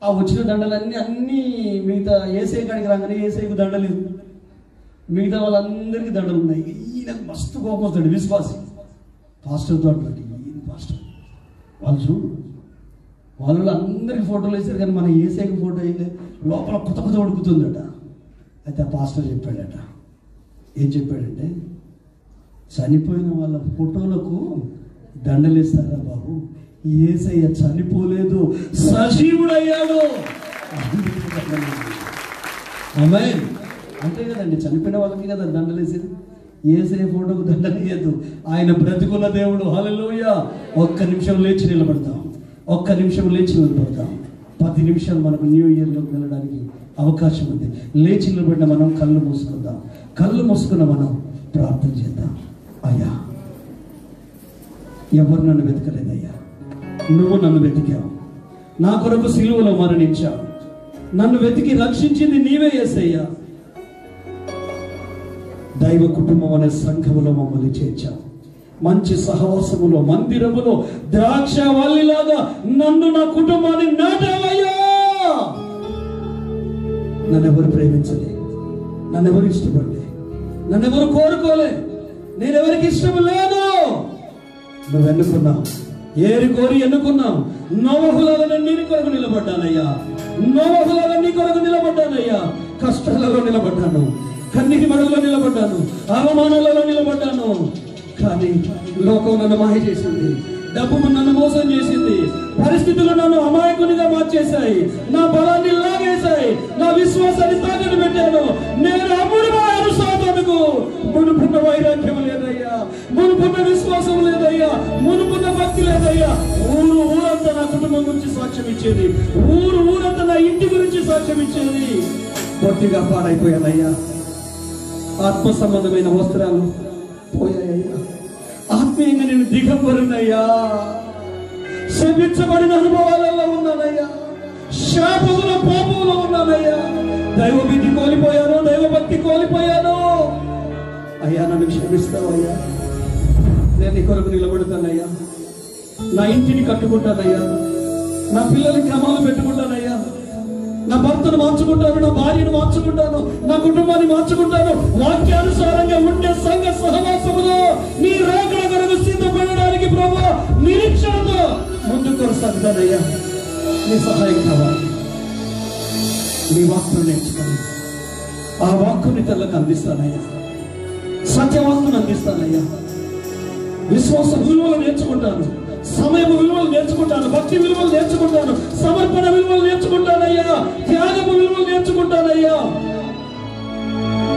ఆ వచ్చిన దండలన్నీ అన్నీ మిగతా ఏసై కాడికి రాగానే ఏసైకు దండ లేదు, మిగతా వాళ్ళందరికీ దండలు ఉన్నాయి. ఈయనకు మస్తు కోపం వస్తాడు విశ్వాసి. పాస్టర్తో అంటాడు, ఈయన పాస్టర్ వాళ్ళు చూడు వాళ్ళు అందరికి ఫోటోలు వేసారు కానీ మన ఏసైకి ఫోటో అయితే లోపల కొత్త కొత్త ఉడుకుతుందట. అయితే ఆ పాస్టర్ చెప్పాడట, ఏం చెప్పాడంటే, చనిపోయిన వాళ్ళ ఫోటోలకు దండలేస్తారా బాబు, యేసయ్య చనిపోలేదు, సజీవుడయ్యాడు. ఆమేన్. అంతే కదండి, చనిపోయిన వాళ్ళకి కదా దండలేసేది. యేసయ్య ఫోటోకు దండలేయద్దు, ఆయన బ్రతుకున్న దేవుడు. హల్లెలూయా. ఒక్క నిమిషం లేచి నిలబడతాం, ఒక్క నిమిషం లేచి నిలబడతాం. 10 నిమిషాలు మనకు న్యూ ఇయర్లోకి వెళ్ళడానికి అవకాశం ఉంది. లేచి నిలబడిన మనం కళ్ళు మూసుకుందాం, కళ్ళు మూసుకున్న మనం ప్రార్థన చేద్దాం. అయ్యా, ఎవరు నన్ను వెతకలేదయ్యా, నువ్వు నన్ను వెతికావు, నా కొరకు సిలువలో మరణించావు, నన్ను వెతికి రక్షించింది నీవే యేసయ్యా. దైవ కుటుంబం అనే సంఘములో మమ్మల్ని చేర్చావు, మంచి సహవాసములో మందిరములో ద్రాక్ష వల్లిలాగా నన్ను నా కుటుంబాన్ని నాటావయ్యా. నన్నెవరు ప్రేమించలే, నన్నెవరు ఇష్టపడలే, నన్నెవరు కోరుకోలే, నేనెవరికి ఇష్టం లేదు. నువ్వు ఎన్నుకున్నావు, ఏరి కోరి ఎన్నుకున్నావు. నోవహులాగా నీ కొరకు నిలబడ్డానయ్యా, నోవహులాగా నీ కొరకు నిలబడ్డానయ్యా. కష్టాలలో నిలబడ్డాను, కన్నీటి మడుగులో నిలబడ్డాను, అవమానాలలో నిలబడ్డాను. కానీ లోకం నన్ను మాయ చేసింది, డబ్బు నన్ను మోసం చేసింది, పరిస్థితులు నన్ను అమాయకునిగా మార్చేశాయి, నా బలాన్ని లాగేశాయి, నా విశ్వాసాన్ని తాకట్టు పెట్టాను. నేను అమ్ముడుపోయాను సాతానుకు. మునుపున్న వైరాగ్యం లేదయ్యా, మునుపున్న విశ్వాసం లేదయ్యా, మునుపున్న భక్తి లేదయ్యా. ఊరంతా నా కుటుంబం గురించి సాక్ష్యం ఇచ్చేది, ఊరంతా నా ఇంటి గురించి సాక్ష్యం ఇచ్చేది. పొట్టిగా పాడైపోయానయ్యా. ఆత్మ సంబంధమైన వస్త్రాలు పోయాయ్యా, ఆత్మీయంగా నేను దిగంబరునయ్యా. శపించబడిన అనుభవాలలో ఉన్నానయ్యా, శాపముల పాపములో ఉన్నానయ్యా. దైవ భీతి కోల్పోయాను, దైవ భక్తి కోల్పోయాను. అయ్యా, నన్ను క్షమిస్తావయ్యా. నేను నీ కొరకు నిలబడతానయ్యా, నా ఇంటిని కట్టుకుంటానయ్యా, నా పిల్లలకి క్రమాలు పెట్టుకుంటానయ్యా, నా భర్తను మార్చుకుంటాను, నా భార్యను మార్చుకుంటాను, నా కుటుంబాన్ని మార్చుకుంటాను. వాక్యానుసారంగా ఉండే సంఘ సహవాసములో నీ రాకడ కొరకు సిద్ధపడడానికి ప్రభువా నిరీక్షణతో ముందుకు కొనసాగుతానయ్యా. నీ సహాయం కావాలి. నీ వాక్కును నేర్చుకొని ఆ వాక్కుని తెల్లకు అందిస్తానయ్యా, సత్యవాక్కును అందిస్తానయ్యా. విశ్వాస విలువలు నేర్చుకుంటాను, సమయం విలువలు నేర్చుకుంటాను, భక్తి విలువలు నేర్చుకుంటాను, సమర్పణ విలువలు నేర్చుకుంటానయ్యా, త్యాగము విలువలు నేర్చుకుంటానయ్యా.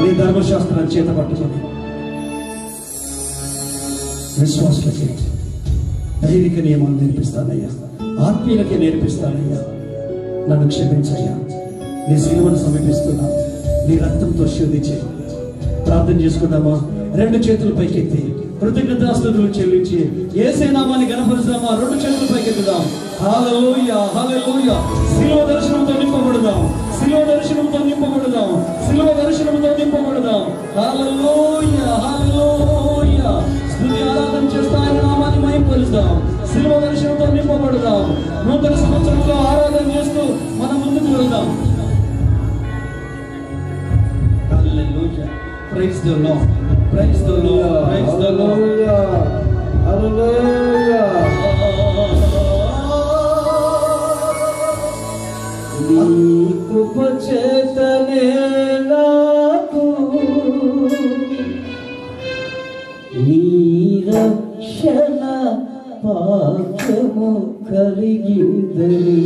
నీ ధర్మశాస్త్రాన్ని చేత పట్టుకొని విశ్వాసులకి దైవిక నియమాలు నేర్పిస్తానయ్యా, ఆత్మీయులకి నేర్పిస్తానయ్యా. నన్ను క్షమించయ్యా. నీ సిలువను సమీపిస్తున్నా, నీ రక్తంతో శుద్ధి చేయి. ప్రార్థన చేసుకుందామా? 2 చేతులు పైకెత్తి కృతజ్ఞతాస్తుతులు చెల్లించి యేసే నామాన్ని గణపరుస్తామా? 2 చేతులు పైకెత్తుదాం. హల్లెలూయా, హల్లెలూయా. సిలువ దర్శనంతో నింపబడదాం, సిలువ దర్శనంతో నింపబడదాం, సిలువ దర్శనంతో నింపబడదాం. హల్లెలూయా, హల్లెలూయా. స్తుతి ఆరాధన చేస్తూ ఆయన నామాన్ని మహిమపరుస్తాం, సిలువ దర్శనంతో నింపబడదాం. నూతన సంవత్సరంలో ఆరాధన చేస్తూ మనం ముందుకు వెళ్దాం. Hallelujah. Praise the lord, praise the lord, praise the lord. Hallelujah. నీ కృప చేతనే నాకు నీ రక్షణ భాగ్యము కలిగిందని,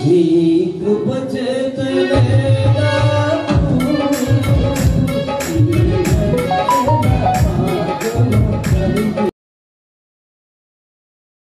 నీ కృప చేతనే